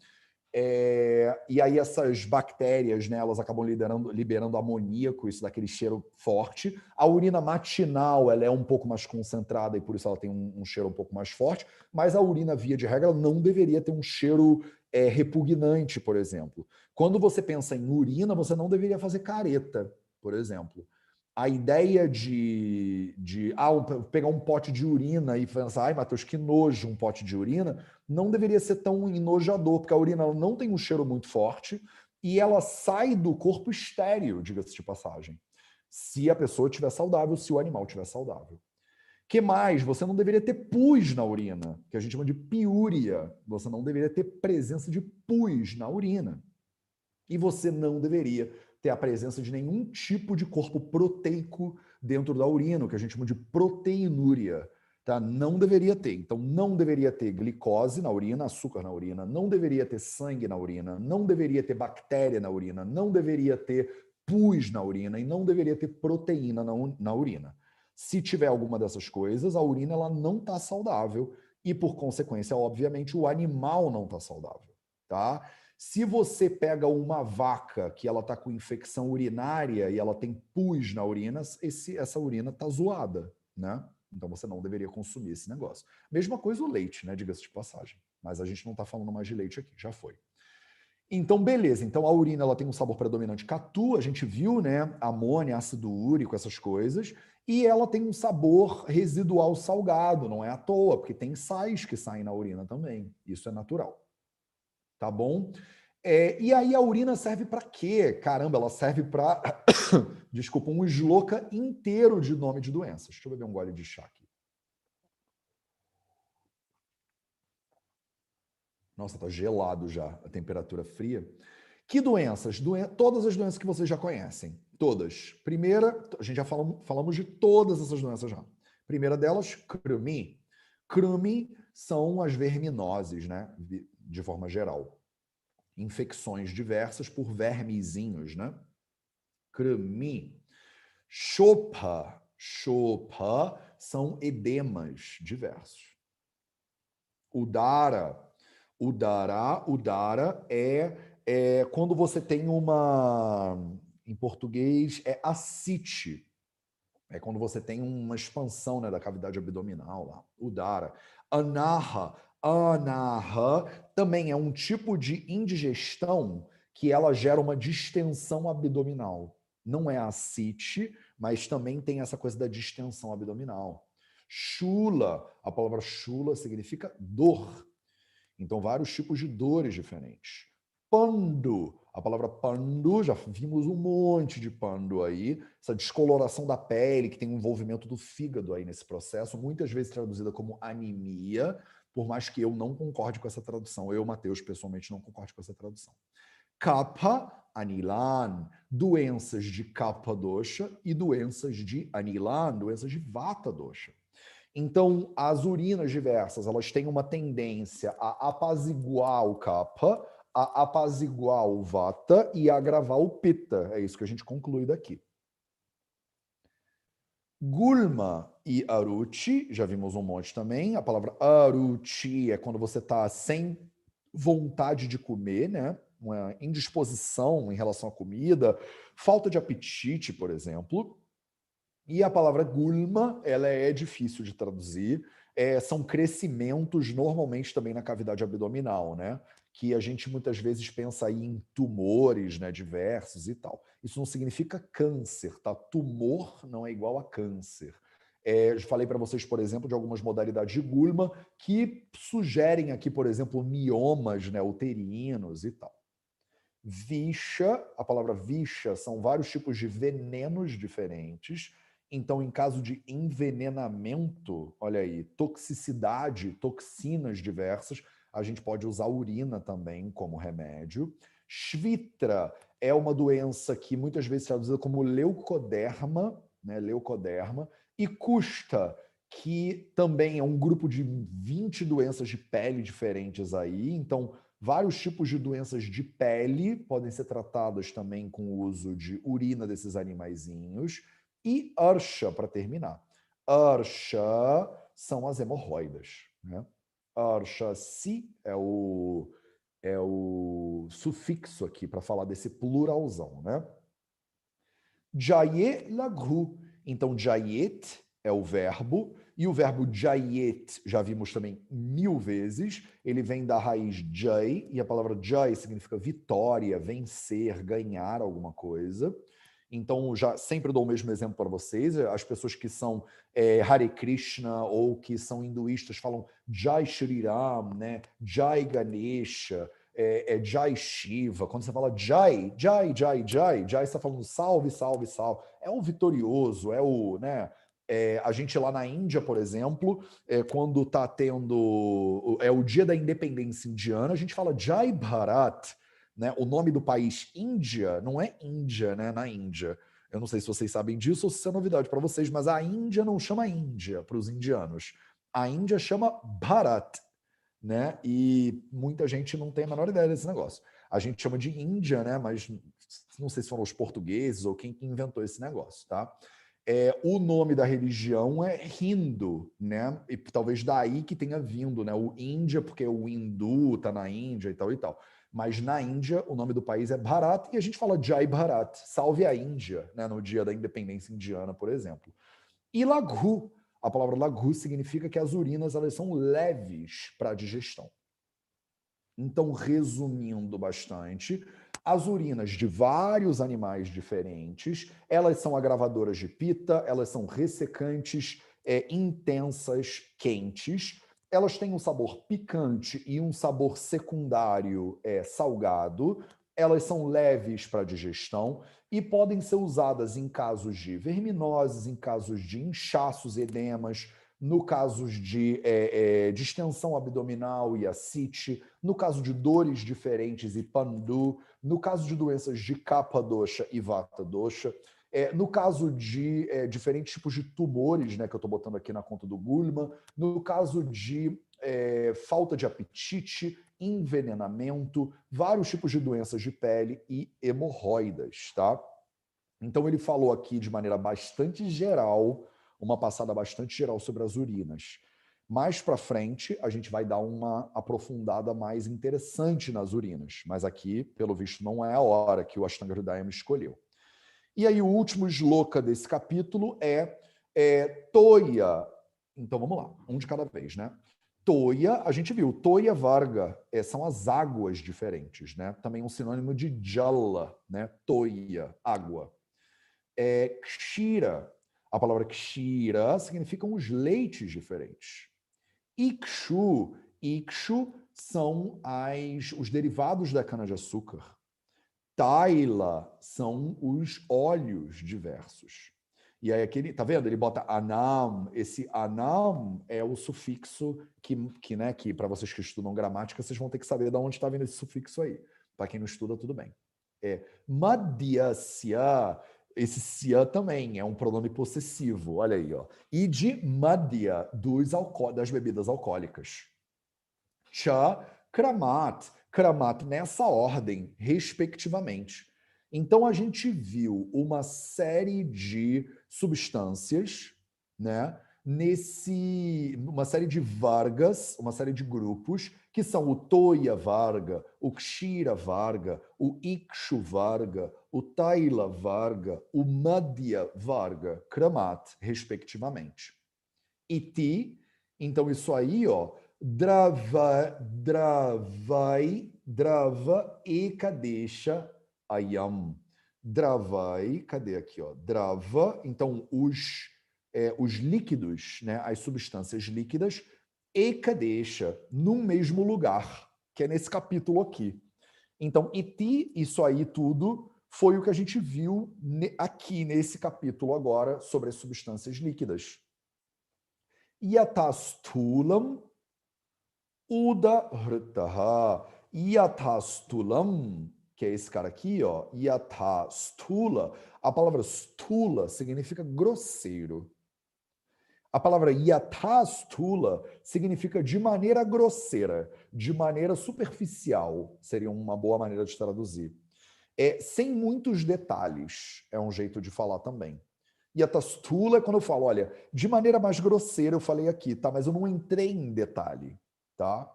E aí essas bactérias, né, elas acabam liberando amoníaco, isso daquele cheiro forte. A urina matinal ela é um pouco mais concentrada e por isso ela tem um cheiro um pouco mais forte, mas a urina, via de regra, não deveria ter um cheiro repugnante, por exemplo. Quando você pensa em urina, você não deveria fazer careta, por exemplo. A ideia de pegar um pote de urina e pensar, ai, Matheus, que nojo um pote de urina, não deveria ser tão enojador, porque a urina ela não tem um cheiro muito forte e ela sai do corpo estéril, diga-se de passagem. Se a pessoa estiver saudável, se o animal estiver saudável. Que mais? Você não deveria ter pus na urina, que a gente chama de piúria. Você não deveria ter presença de pus na urina. E você não deveria ter a presença de nenhum tipo de corpo proteico dentro da urina, que a gente chama de proteinúria. Tá? Não deveria ter. Então, não deveria ter glicose na urina, açúcar na urina, não deveria ter sangue na urina, não deveria ter bactéria na urina, não deveria ter pus na urina e não deveria ter proteína na urina. Se tiver alguma dessas coisas, a urina ela não está saudável e, por consequência, obviamente, o animal não está saudável. Tá? Se você pega uma vaca que ela está com infecção urinária e ela tem pus na urina, essa urina está zoada, né? Então você não deveria consumir esse negócio. Mesma coisa o leite, né? Diga-se de passagem. Mas a gente não está falando mais de leite aqui, já foi. Então, beleza. Então, a urina ela tem um sabor predominante catu, a gente viu, né? Amônia, ácido úrico, essas coisas. E ela tem um sabor residual salgado, não é à toa, porque tem sais que saem na urina também. Isso é natural. Tá bom? E aí a urina serve para quê? Caramba, ela serve para, desculpa, um sloka inteiro de nome de doenças. Deixa eu beber um gole de chá aqui. Nossa, tá gelado já, a temperatura fria. Que doenças? Todas as doenças que vocês já conhecem. Todas. Primeira, a gente já falamos de todas essas doenças já. Primeira delas, Krumi. Krumi são as verminoses, né? De forma geral. Infecções diversas por vermezinhos, né? Krumi. Shopha. Shopha são edemas diversos. Udara. Udara é quando você tem uma... Em português, é ascite. É quando você tem uma expansão, né, da cavidade abdominal lá. Udara. Anaha. Anaha também é um tipo de indigestão que ela gera uma distensão abdominal. Não é ascite, mas também tem essa coisa da distensão abdominal. Shula, a palavra shula significa dor. Então, vários tipos de dores diferentes. Pando, a palavra pando, já vimos um monte de pando aí, essa descoloração da pele, que tem um envolvimento do fígado aí nesse processo, muitas vezes traduzida como anemia, por mais que eu não concorde com essa tradução. Eu, Matheus, pessoalmente não concordo com essa tradução. Kapha, Anilan, doenças de Kapha dosha e doenças de Anilan, doenças de Vata dosha. Então, as urinas diversas, elas têm uma tendência a apaziguar o Kapha, a apaziguar o Vata e a agravar o Pitta. É isso que a gente conclui daqui. Gulma e aruchi, já vimos um monte também. A palavra aruchi é quando você está sem vontade de comer, né? Uma indisposição em relação à comida, falta de apetite, por exemplo. E a palavra gulma, ela é difícil de traduzir. São crescimentos, normalmente também na cavidade abdominal, né? Que a gente muitas vezes pensa aí em tumores, né, diversos e tal. Isso não significa câncer, tá? Tumor não é igual a câncer. Eu falei para vocês, por exemplo, de algumas modalidades de gulma que sugerem aqui, por exemplo, miomas, né, uterinos e tal. Vixa, a palavra vixa são vários tipos de venenos diferentes. Então, em caso de envenenamento, olha aí, toxicidade, toxinas diversas, a gente pode usar urina também como remédio. Shvitra é uma doença que muitas vezes é traduzida como leucoderma, né, leucoderma, e kusta, que também é um grupo de 20 doenças de pele diferentes aí. Então, vários tipos de doenças de pele podem ser tratadas também com o uso de urina desses animaizinhos. E arsha, para terminar. Arsha são as hemorroidas. Né? Arsha, si é o sufixo aqui para falar desse pluralzão. Né? Jaye laghu. Então, jayet é o verbo, e o verbo jayet, já vimos também 1000 vezes, ele vem da raiz jay, e a palavra jay significa vitória, vencer, ganhar alguma coisa. Então, já sempre dou o mesmo exemplo para vocês. As pessoas que são Hare Krishna ou que são hinduístas falam Jai Shri Ram, né? Jai Ganesha, Jai Shiva. Quando você fala Jai, Jai, Jai, Jai, Jai está falando salve, salve, salve. É o vitorioso, é o, né? A gente lá na Índia, por exemplo, quando está tendo o dia da independência indiana, a gente fala Jai Bharat, né? O nome do país Índia não é Índia, né? Na Índia. Eu não sei se vocês sabem disso ou se isso é novidade para vocês, mas a Índia não chama Índia para os indianos. A Índia chama Bharat, né? E muita gente não tem a menor ideia desse negócio. A gente chama de Índia, né? Mas não sei se foram os portugueses ou quem que inventou esse negócio, tá? O nome da religião é Hindu, né? E talvez daí que tenha vindo, né? O Índia, porque o hindu tá na Índia e tal e tal. Mas na Índia, o nome do país é Bharat e a gente fala Jai Bharat, salve a Índia, né? No dia da independência indiana, por exemplo. E laghu, a palavra laghu significa que as urinas elas são leves para a digestão. Então, resumindo bastante, as urinas de vários animais diferentes, elas são agravadoras de pita, elas são ressecantes, intensas, quentes, elas têm um sabor picante e um sabor secundário salgado, elas são leves para digestão e podem ser usadas em casos de verminoses, em casos de inchaços, edemas, no caso de distensão abdominal e ascite, no caso de dores diferentes e pandu, no caso de doenças de kapha dosha e vata dosha, no caso de diferentes tipos de tumores, né, que eu estou botando aqui na conta do Gulma, no caso de falta de apetite, envenenamento, vários tipos de doenças de pele e hemorroidas, tá? Então ele falou aqui de maneira bastante geral, uma passada bastante geral sobre as urinas. Mais para frente, a gente vai dar uma aprofundada mais interessante nas urinas, mas aqui, pelo visto, não é a hora que o Ashtanga Hridayam escolheu. E aí o último shloka desse capítulo é Toya. Então vamos lá, um de cada vez, né? Toya, a gente viu, Toya Varga são as águas diferentes, né? Também um sinônimo de Jala, né? Toya, água. Kshira. A palavra Kshira significam os leites diferentes. Ikshu são os derivados da cana-de-açúcar. Taila são os óleos diversos. E aí aquele, tá vendo? Ele bota anam. Esse anam é o sufixo que para vocês que estudam gramática, vocês vão ter que saber de onde está vindo esse sufixo aí. Para quem não estuda, tudo bem. Madhyasya, esse sya também é um pronome possessivo, olha aí, ó. E de madhya, das bebidas alcoólicas. Cha, kramat, kramat nessa ordem, respectivamente. Então a gente viu uma série de substâncias, né, uma série de vargas, uma série de grupos, que são o Toya Varga, o Kshira Varga, o Ikshu Varga, o Taila Varga, o Madhya Varga, Kramat, respectivamente. Iti, então isso aí, ó, Drava Ekadesha Ayam. Dravai, cadê aqui, ó? Drava, então os líquidos, né, as substâncias líquidas, Ekadesha, no mesmo lugar, que é nesse capítulo aqui. Então, iti, isso aí tudo, foi o que a gente viu aqui nesse capítulo agora sobre as substâncias líquidas. Yatastulam udahritaha. Yatastulam, que é esse cara aqui, ó, yatastula. A palavra stula significa grosseiro. A palavra yatastula significa de maneira grosseira, de maneira superficial, seria uma boa maneira de traduzir. Sem muitos detalhes, é um jeito de falar também. Yatastula é quando eu falo, olha, de maneira mais grosseira eu falei aqui, tá? Mas eu não entrei em detalhe, tá?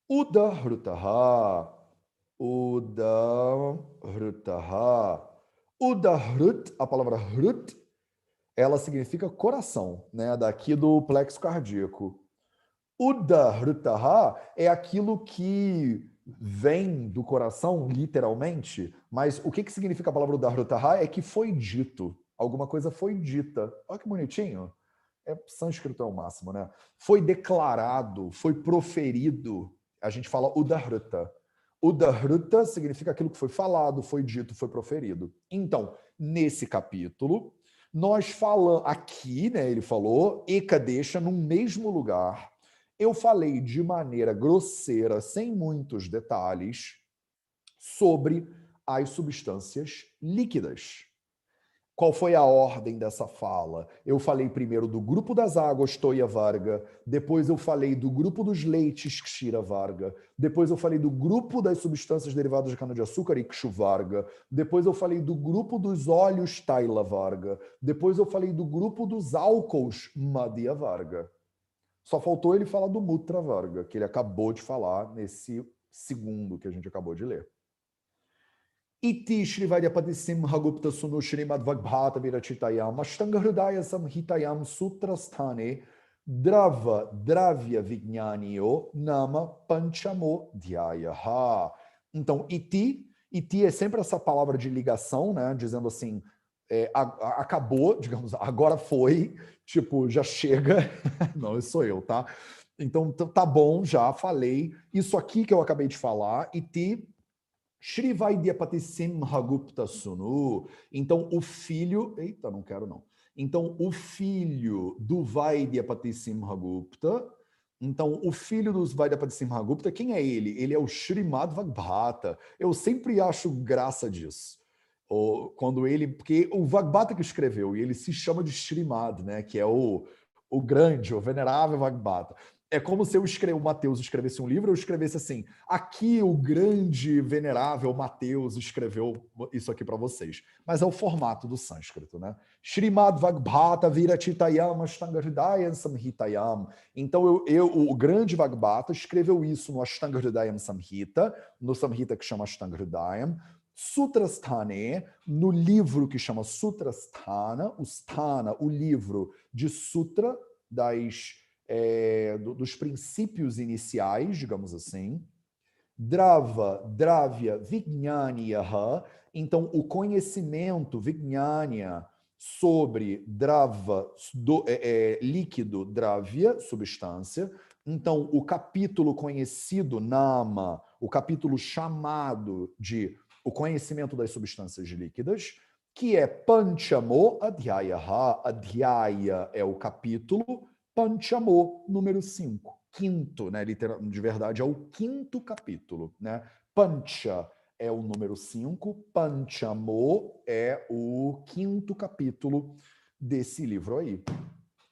Udahrutaha. Udahrutaha. Udahrut, a palavra hrut, ela significa coração, né? Daqui do plexo cardíaco. Udahrutaha é aquilo que vem do coração, literalmente, mas o que significa a palavra Udahrutaha é que foi dito. Alguma coisa foi dita. Olha que bonitinho. Sânscrito é o máximo, né? Foi declarado, foi proferido. A gente fala Udahruta. Udahruta significa aquilo que foi falado, foi dito, foi proferido. Então, nesse capítulo, nós falamos aqui, né? Ele falou, Ekadesha, no mesmo lugar. Eu falei de maneira grosseira, sem muitos detalhes, sobre as substâncias líquidas. Qual foi a ordem dessa fala? Eu falei primeiro do grupo das águas, Toya Varga, depois eu falei do grupo dos leites, Kshira Varga, depois eu falei do grupo das substâncias derivadas de cana-de-açúcar, Ikshu Varga, depois eu falei do grupo dos óleos, Taila Varga, depois eu falei do grupo dos álcools, Madhya Varga. Só faltou ele falar do Mutra Varga, que ele acabou de falar nesse segundo que a gente acabou de ler. Iti Shrivaryapati Simhagupta Sunu Shrimad Vagbhata Virachitayam Ashtanga Hridaya Samhitayam Sutrasthane Dravya Vijnaniyo Nama Panchamo Dhyayaha. Então, iti é sempre essa palavra de ligação, né? Dizendo assim, acabou, digamos, agora foi, tipo, já chega. Não, isso sou eu, tá? Então, tá bom, já falei. Isso aqui que eu acabei de falar, iti Shri Vaidyapati Simhagupta Sunu. Então, o filho... Eita, não quero não. Então, o filho do Vaidyapati Simhagupta... Então, o filho dos Vaidyapati Simhagupta, quem é ele? Ele é o Shrimad Vagbhata. Eu sempre acho graça disso. Quando ele... Porque o Vagbhata que escreveu, e ele se chama de Shrimad, né? Que é o grande, o venerável Vagbhata. É como se o Mateus escrevesse um livro, eu escrevesse assim, aqui o grande, venerável Mateus escreveu isso aqui para vocês. Mas é o formato do sânscrito, né? Shrimad Vagbhata Virachitayam Ashtanga Hridayam Samhitayam. Então, o grande Vagbhata escreveu isso no Ashtanga Hridayam Samhita, no Samhita que chama Ashtanga Hridayam, Sutrasthane, no livro que chama Sutrasthana, o Sthana, o livro de Sutra, dos princípios iniciais, digamos assim. Dravya, Vijnaniyaha. Então, o conhecimento, Vijnania, sobre Drava, líquido, Dravya, substância. Então, o capítulo conhecido, Nama, o capítulo chamado de o conhecimento das substâncias líquidas, que é Panchamo Adhyayaha. Adhyaya é o capítulo, Panchamo, número 5. Quinto, né? De verdade, é o quinto capítulo, né? Pancha é o número 5, Panchamo é o quinto capítulo desse livro aí.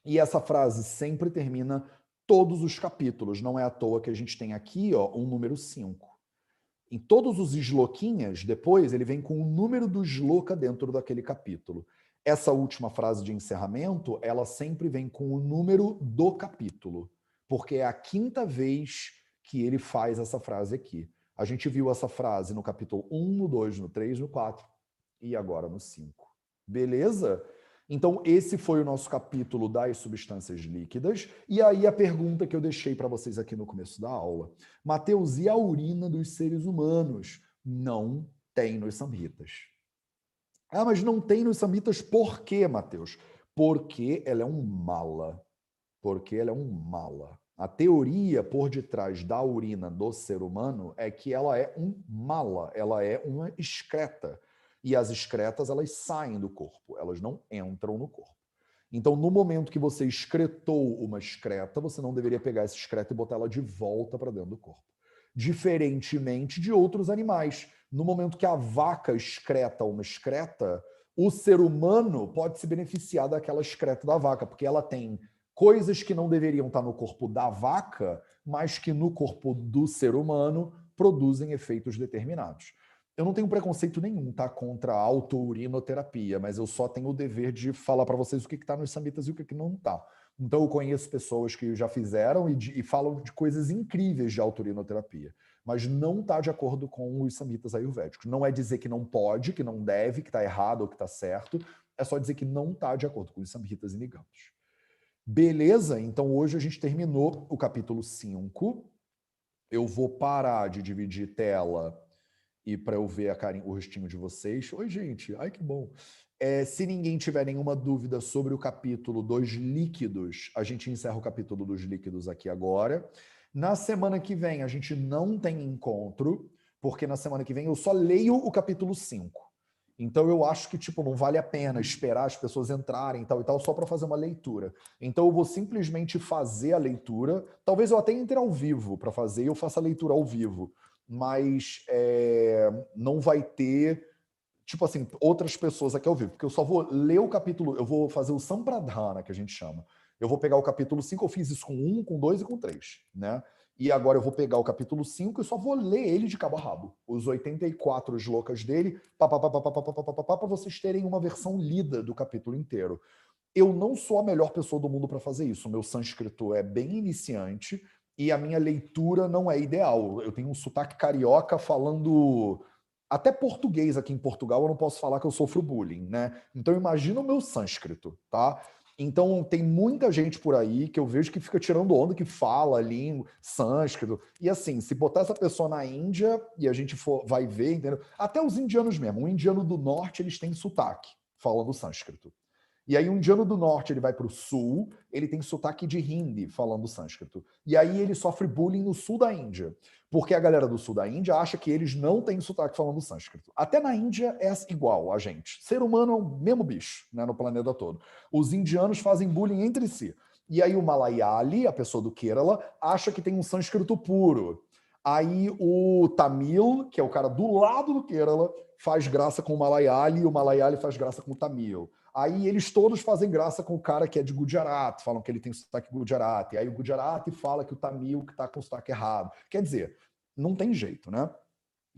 E essa frase sempre termina todos os capítulos, não é à toa que a gente tem aqui, ó, um número 5. Em todos os shlokinhas, depois, ele vem com o número do shloka dentro daquele capítulo. Essa última frase de encerramento, ela sempre vem com o número do capítulo, porque é a quinta vez que ele faz essa frase aqui. A gente viu essa frase no capítulo 1, no 2, no 3, no 4 e agora no 5. Beleza? Então, esse foi o nosso capítulo das substâncias líquidas. E aí a pergunta que eu deixei para vocês aqui no começo da aula. Mateus, e a urina dos seres humanos? Não tem nos samhitas. Ah, mas não tem nos samhitas por quê, Mateus? Porque ela é um mala. Porque ela é um mala. A teoria por detrás da urina do ser humano é que ela é um mala, ela é uma excreta. E as excretas, elas saem do corpo, elas não entram no corpo. Então, no momento que você excretou uma excreta, você não deveria pegar essa excreta e botar ela de volta para dentro do corpo. Diferentemente de outros animais. No momento que a vaca excreta uma excreta, o ser humano pode se beneficiar daquela excreta da vaca, porque ela tem coisas que não deveriam estar no corpo da vaca, mas que no corpo do ser humano produzem efeitos determinados. Eu não tenho preconceito nenhum, tá, contra a autourinoterapia, mas eu só tenho o dever de falar para vocês o que está nos samhitas e o que não está. Então eu conheço pessoas que já fizeram e falam de coisas incríveis de autourinoterapia, mas não está de acordo com os samhitas ayurvédicos. Não é dizer que não pode, que não deve, que está errado ou que está certo, é só dizer que não está de acordo com os samhitas e nigamas. Beleza? Então hoje a gente terminou o capítulo 5. Eu vou parar de dividir tela e para eu ver o rostinho de vocês. Oi, gente. Ai, que bom. Se ninguém tiver nenhuma dúvida sobre o capítulo dos líquidos, a gente encerra o capítulo dos líquidos aqui agora. Na semana que vem, a gente não tem encontro, porque na semana que vem eu só leio o capítulo 5. Então eu acho que tipo não vale a pena esperar as pessoas entrarem e tal só para fazer uma leitura. Então eu vou simplesmente fazer a leitura. Talvez eu até entre ao vivo para fazer e eu faça a leitura ao vivo, mas não vai ter tipo assim outras pessoas aqui ao vivo, porque eu só vou ler o capítulo. Eu vou fazer o Sampradhana, que a gente chama. Eu vou pegar o capítulo 5, eu fiz isso com 1, com 2 e com 3, né? E agora eu vou pegar o capítulo 5 e só vou ler ele de cabo a rabo. Os 84 slocas dele, para vocês terem uma versão lida do capítulo inteiro. Eu não sou a melhor pessoa do mundo para fazer isso. O meu sânscrito é bem iniciante e a minha leitura não é ideal. Eu tenho um sotaque carioca falando até português aqui em Portugal, eu não posso falar que eu sofro bullying, né? Então imagina o meu sânscrito, tá? Então tem muita gente por aí que eu vejo que fica tirando onda, que fala língua, sânscrito. E assim, se botar essa pessoa na Índia e a gente vai ver, entendeu? Até os indianos mesmo. O indiano do norte, eles têm sotaque falando sânscrito. E aí, um indiano do norte, ele vai para o sul, ele tem sotaque de hindi, falando sânscrito. E aí, ele sofre bullying no sul da Índia, porque a galera do sul da Índia acha que eles não têm sotaque falando sânscrito. Até na Índia é igual a gente. Ser humano é o mesmo bicho, né, no planeta todo. Os indianos fazem bullying entre si. E aí, o Malayali, a pessoa do Kerala, acha que tem um sânscrito puro. Aí, o Tamil, que é o cara do lado do Kerala, faz graça com o Malayali, e o Malayali faz graça com o Tamil. Aí eles todos fazem graça com o cara que é de Gujarat, falam que ele tem sotaque Gujarati. Aí o Gujarati fala que o Tamil que está com o sotaque errado. Quer dizer, não tem jeito, né?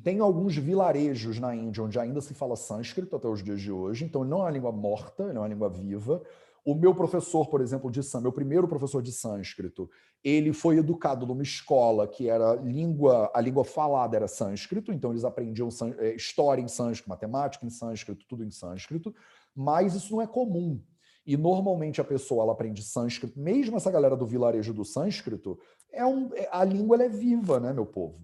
Tem alguns vilarejos na Índia onde ainda se fala sânscrito até os dias de hoje, então não é uma língua morta, não é uma língua viva. O meu professor, por exemplo, de sânscrito, meu primeiro professor de sânscrito, ele foi educado numa escola que era a língua falada era sânscrito, então eles aprendiam história em sânscrito, matemática em sânscrito, tudo em sânscrito, mas isso não é comum. E normalmente a pessoa ela aprende sânscrito, mesmo essa galera do vilarejo do sânscrito, a língua ela é viva, né, meu povo?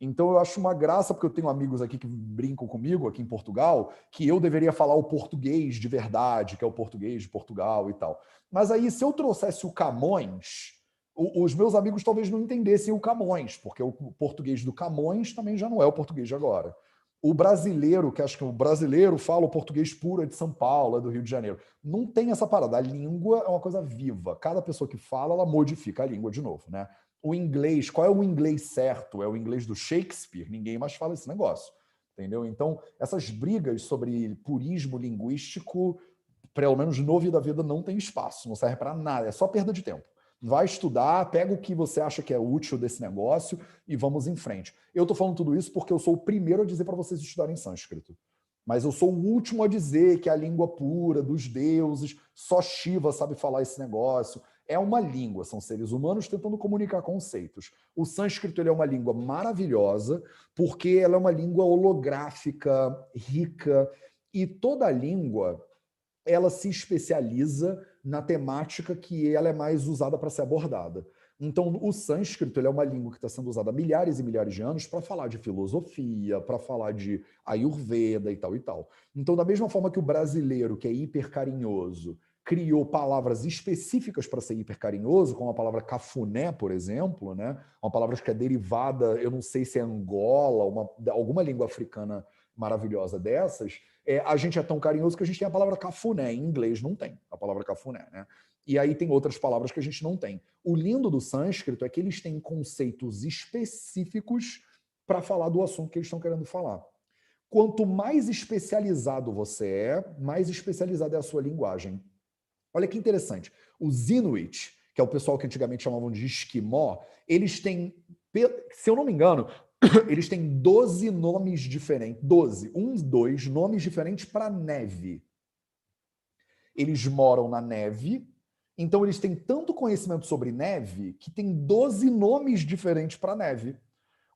Então eu acho uma graça, porque eu tenho amigos aqui que brincam comigo, aqui em Portugal, que eu deveria falar o português de verdade, que é o português de Portugal e tal. Mas aí, se eu trouxesse o Camões, os meus amigos talvez não entendessem o Camões, porque o português do Camões também já não é o português de agora. O brasileiro, que acho que o brasileiro fala o português puro, é de São Paulo, é do Rio de Janeiro. Não tem essa parada. A língua é uma coisa viva. Cada pessoa que fala, ela modifica a língua de novo, né? O inglês, qual é o inglês certo? É o inglês do Shakespeare? Ninguém mais fala esse negócio, entendeu? Então, essas brigas sobre purismo linguístico, pelo menos no Vida Vida, não tem espaço, não serve para nada, é só perda de tempo. Vai estudar, pega o que você acha que é útil desse negócio e vamos em frente. Eu estou falando tudo isso porque eu sou o primeiro a dizer para vocês estudarem sânscrito. Mas eu sou o último a dizer que é a língua pura dos deuses, só Shiva sabe falar esse negócio. É uma língua, são seres humanos tentando comunicar conceitos. O sânscrito ele é uma língua maravilhosa, porque ela é uma língua holográfica, rica, e toda língua ela se especializa na temática que ela é mais usada para ser abordada. Então, o sânscrito ele é uma língua que está sendo usada há milhares e milhares de anos para falar de filosofia, para falar de Ayurveda e tal e tal. Então, da mesma forma que o brasileiro, que é hiper carinhoso, criou palavras específicas para ser hiper carinhoso, como a palavra cafuné, por exemplo, né? Uma palavra que é derivada, eu não sei se é Angola, alguma língua africana maravilhosa dessas, a gente é tão carinhoso que a gente tem a palavra cafuné. Em inglês não tem a palavra cafuné, né? E aí tem outras palavras que a gente não tem. O lindo do sânscrito é que eles têm conceitos específicos para falar do assunto que eles estão querendo falar. Quanto mais especializado você é, mais especializada é a sua linguagem. Olha que interessante. Os Inuit, que é o pessoal que antigamente chamavam de esquimó, eles têm, se eu não me engano, eles têm 12 nomes diferentes. 12, dois nomes diferentes para neve. Eles moram na neve, então eles têm tanto conhecimento sobre neve que tem 12 nomes diferentes para neve.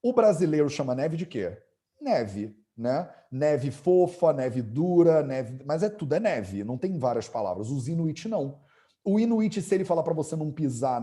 O brasileiro chama neve de quê? Neve, né? Neve fofa, neve dura, neve, mas tudo é neve, não tem várias palavras. Os Inuit não. O Inuit, se ele falar para você não pisar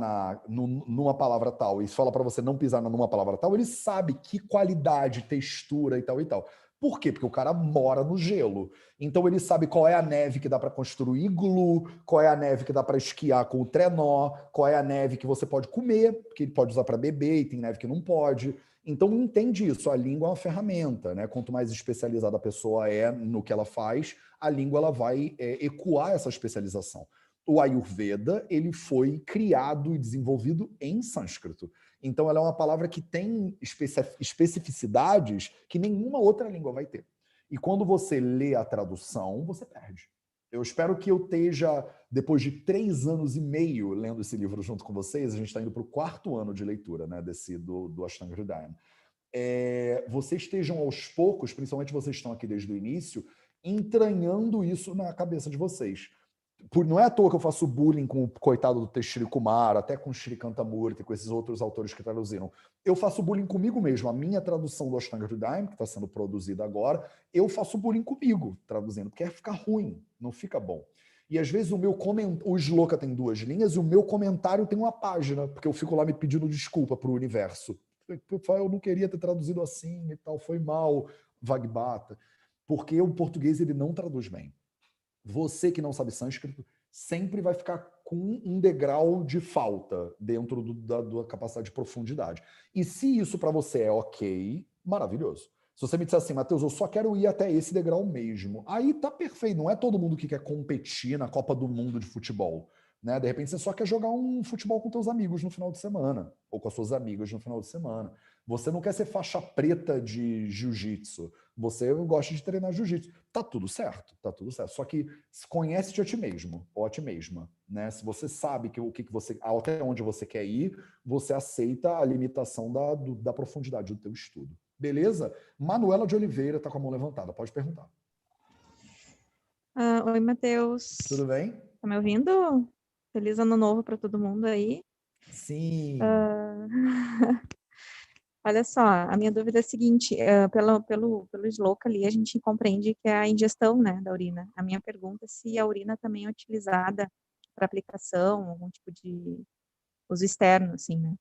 numa palavra tal, e fala para você não pisar numa palavra tal, ele sabe que qualidade, textura e tal e tal. Por quê? Porque o cara mora no gelo. Então ele sabe qual é a neve que dá para construir iglu, qual é a neve que dá para esquiar com o trenó, qual é a neve que você pode comer, porque ele pode usar para beber e tem neve que não pode. Então entende isso, a língua é uma ferramenta, né? Quanto mais especializada a pessoa é no que ela faz, a língua ela vai ecoar essa especialização. O Ayurveda ele foi criado e desenvolvido em sânscrito. Então ela é uma palavra que tem especificidades que nenhuma outra língua vai ter. E quando você lê a tradução, você perde. Eu espero que eu esteja, depois de 3 anos e meio lendo esse livro junto com vocês, a gente está indo para o 4º ano de leitura, né, do Ashtanga Hridayam. Vocês estejam aos poucos, principalmente vocês que estão aqui desde o início, entranhando isso na cabeça de vocês. Não é à toa que eu faço bullying com o coitado do Teshri Kumar, até com o Shri Kantamurti, com esses outros autores que traduziram. Eu faço bullying comigo mesmo. A minha tradução do Ashtanga Hridayam, que está sendo produzida agora, eu faço bullying comigo, traduzindo, porque fica ruim, não fica bom. E às vezes o Shloka tem 2 linhas e o meu comentário tem uma página, porque eu fico lá me pedindo desculpa para o universo. Eu não queria ter traduzido assim e tal, foi mal, Vagbata. Porque o português ele não traduz bem. Você que não sabe sânscrito sempre vai ficar com um degrau de falta dentro da capacidade de profundidade. E se isso para você é ok, maravilhoso. Se você me disser assim, Matheus, eu só quero ir até esse degrau mesmo, aí tá perfeito. Não é todo mundo que quer competir na Copa do Mundo de futebol. Né? De repente você só quer jogar um futebol com seus amigos no final de semana, ou com as suas amigas no final de semana. Você não quer ser faixa preta de jiu-jitsu. Você gosta de treinar jiu-jitsu. Tá tudo certo, tá tudo certo. Só que conhece-te a ti mesmo, ou a ti mesma. Né? Se você sabe que você, até onde você quer ir, você aceita a limitação da profundidade do teu estudo. Beleza? Manuela de Oliveira está com a mão levantada. Pode perguntar. Oi, Matheus. Tudo bem? Tá me ouvindo? Feliz ano novo para todo mundo aí. Sim. Olha só, a minha dúvida é a seguinte, pelo Sloka ali, a gente compreende que é a ingestão, né, da urina. A minha pergunta é se a urina também é utilizada para aplicação, algum tipo de uso externo, assim, né?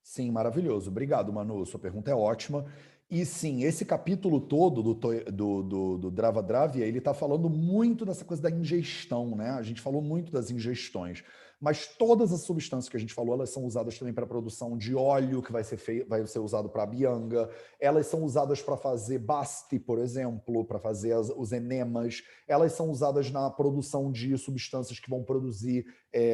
Sim, maravilhoso. Obrigado, Manu. Sua pergunta é ótima. E sim, esse capítulo todo do Drava Dravya, ele está falando muito dessa coisa da ingestão, né? A gente falou muito das ingestões. Mas todas as substâncias que a gente falou, elas são usadas também para a produção de óleo, que vai ser usado para a bianga. Elas são usadas para fazer basti, por exemplo, para fazer os enemas. Elas são usadas na produção de substâncias que vão produzir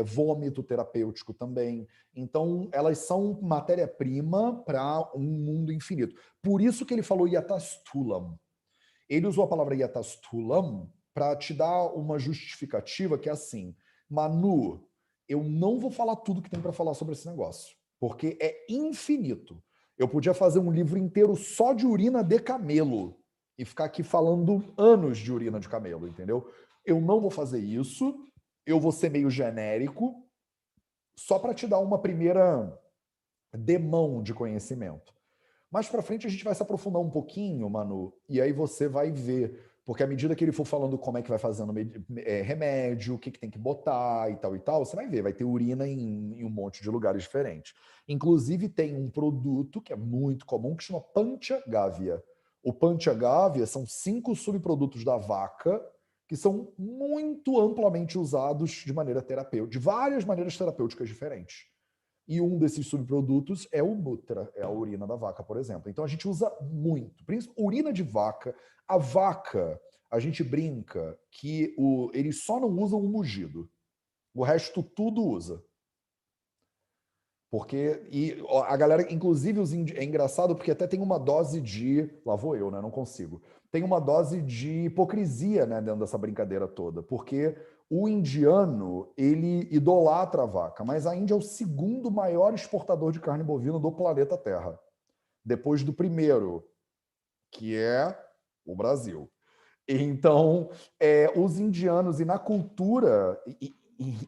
vômito terapêutico também. Então, elas são matéria-prima para um mundo infinito. Por isso que ele falou yatastulam. Ele usou a palavra yatastulam para te dar uma justificativa que é assim, Manu, eu não vou falar tudo que tem para falar sobre esse negócio, porque é infinito. Eu podia fazer um livro inteiro só de urina de camelo e ficar aqui falando anos de urina de camelo, entendeu? Eu não vou fazer isso, eu vou ser meio genérico, só para te dar uma primeira demão de conhecimento. Mais para frente a gente vai se aprofundar um pouquinho, Manu, e aí você vai ver, porque à medida que ele for falando como é que vai fazendo remédio, o que tem que botar e tal, você vai ver, vai ter urina em um monte de lugares diferentes. Inclusive tem um produto que é muito comum que chama Panchagavya. O Panchagavya são 5 subprodutos da vaca que são muito amplamente usados de maneira terapêutica, de várias maneiras terapêuticas diferentes. E um desses subprodutos é o mutra, é a urina da vaca, por exemplo. Então a gente usa muito, principalmente urina de vaca. A vaca, a gente brinca que eles só não usam o mugido. O resto tudo usa. Porque, e a galera, inclusive, é engraçado porque até tem uma dose de. Lá vou eu, né? Não consigo. Tem uma dose de hipocrisia, né, dentro dessa brincadeira toda. Porque o indiano, ele idolatra a vaca, mas a Índia é o segundo maior exportador de carne bovina do planeta Terra. Depois do primeiro, que é o Brasil. Então, os indianos, e na cultura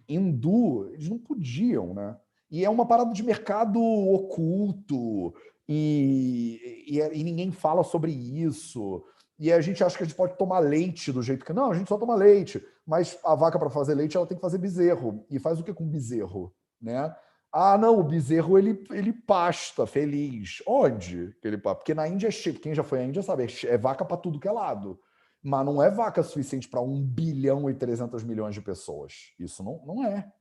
hindu, eles não podiam, né? E é uma parada de mercado oculto, e ninguém fala sobre isso. E a gente acha que a gente pode tomar leite do jeito que... Não, a gente só toma leite. Mas a vaca, para fazer leite, ela tem que fazer bezerro. E faz o que com bezerro? Né? Ah, não, o bezerro, ele pasta feliz. Onde? Porque na Índia é cheio. Quem já foi à Índia sabe, é vaca para tudo que é lado. Mas não é vaca suficiente para 1 bilhão e 300 milhões de pessoas. Isso não é.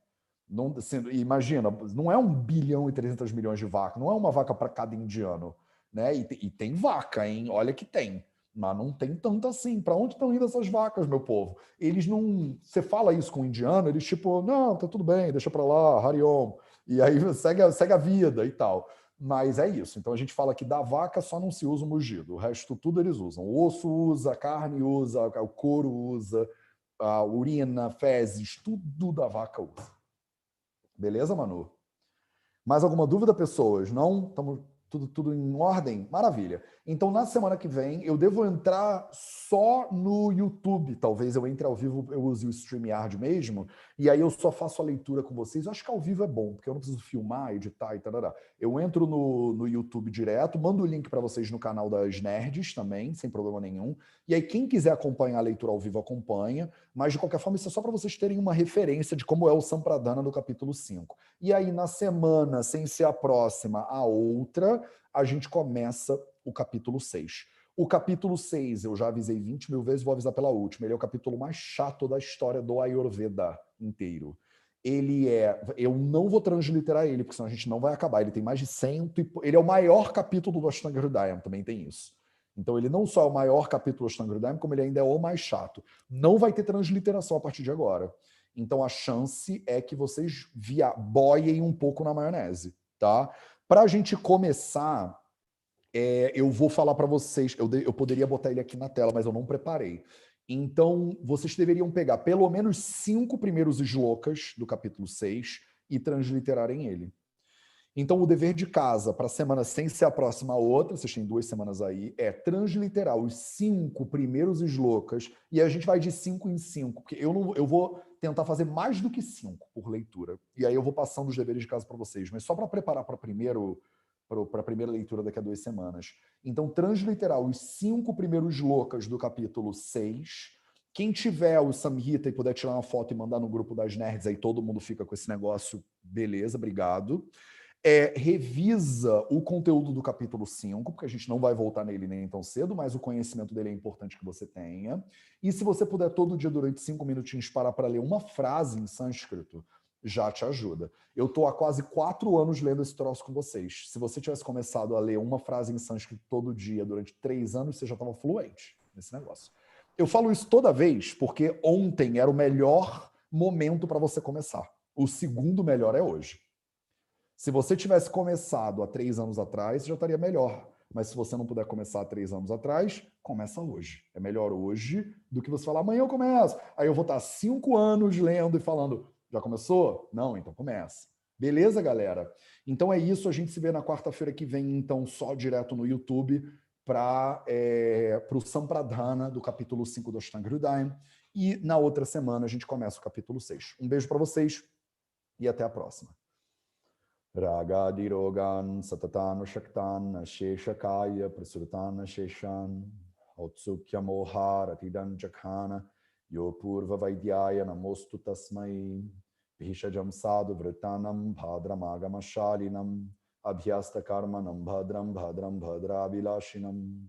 Não, assim, imagina, não é 1 bilhão e 300 milhões de vacas, não é uma vaca para cada indiano. Né? E tem vaca, hein? Olha que tem. Mas não tem tanto assim. Para onde estão indo essas vacas, meu povo? Eles não. Você fala isso com o indiano, eles tipo, não, tá tudo bem, deixa para lá, Hariom. E aí segue a vida e tal. Mas é isso. Então a gente fala que da vaca só não se usa o mugido. O resto tudo eles usam. O osso usa, a carne usa, o couro usa, a urina, fezes, tudo da vaca usa. Beleza, Manu? Mais alguma dúvida, pessoas? Não? Estamos tudo em ordem? Maravilha. Então, na semana que vem, eu devo entrar só no YouTube. Talvez eu entre ao vivo, eu use o StreamYard mesmo, e aí eu só faço a leitura com vocês. Eu acho que ao vivo é bom, porque eu não preciso filmar, editar e tal. Eu entro no YouTube direto, mando o link para vocês no canal das Nerds também, sem problema nenhum. E aí, quem quiser acompanhar a leitura ao vivo, acompanha. Mas, de qualquer forma, isso é só para vocês terem uma referência de como é o Sampradana no capítulo 5. E aí, na semana, sem ser a próxima, a outra, a gente começa o capítulo 6. O capítulo 6, eu já avisei 20 mil vezes, vou avisar pela última. Ele é o capítulo mais chato da história do Ayurveda inteiro. Eu não vou transliterar ele, porque senão a gente não vai acabar. Ele tem mais de 100. Ele é o maior capítulo do Ashtanga Hridayam, também tem isso. Então ele não só é o maior capítulo do Ashtanga Hridayam, como ele ainda é o mais chato. Não vai ter transliteração a partir de agora. Então a chance é que vocês boiem um pouco na maionese, tá? Para a gente começar, eu vou falar para vocês, eu poderia botar ele aqui na tela, mas eu não preparei. Então, vocês deveriam pegar pelo menos 5 primeiros shlokas do capítulo 6 e transliterarem ele. Então, o dever de casa para a semana sem ser a próxima a outra, vocês têm 2 semanas aí, é transliterar os 5 primeiros shlokas, e a gente vai de 5 em 5, porque eu vou tentar fazer mais do que 5 por leitura. E aí eu vou passando os deveres de casa para vocês, mas só para preparar para a primeira leitura daqui a 2 semanas. Então, transliterar os 5 primeiros shlokas do capítulo 6. Quem tiver o Samhita e puder tirar uma foto e mandar no grupo das nerds, aí todo mundo fica com esse negócio, beleza, obrigado. Revisa o conteúdo do capítulo 5, porque a gente não vai voltar nele nem tão cedo, mas o conhecimento dele é importante que você tenha. E se você puder todo dia, durante 5 minutinhos, parar para ler uma frase em sânscrito, já te ajuda. Eu estou há quase 4 anos lendo esse troço com vocês. Se você tivesse começado a ler uma frase em sânscrito todo dia durante 3 anos, você já estava fluente nesse negócio. Eu falo isso toda vez porque ontem era o melhor momento para você começar. O segundo melhor é hoje. Se você tivesse começado há 3 anos atrás, já estaria melhor. Mas se você não puder começar há 3 anos atrás, começa hoje. É melhor hoje do que você falar, amanhã eu começo. Aí eu vou estar 5 anos lendo e falando, Já começou? Não? Então começa. Beleza, galera? Então é isso. A gente se vê na quarta-feira que vem, então, só direto no YouTube para o Sampradhana do capítulo 5 do Ashtanga Hridayam. E na outra semana a gente começa o capítulo 6. Um beijo para vocês e até a próxima. Ragadirogan satatan shaktan sheshakaya prasrutan sheshan autsukya mohar atidan jakhana yo purva vaidyaya namostu tasmai bhishajam sadhu vritanam bhadramagamashalinam abhyasta karmanam bhadram bhadram bhadrabilashinam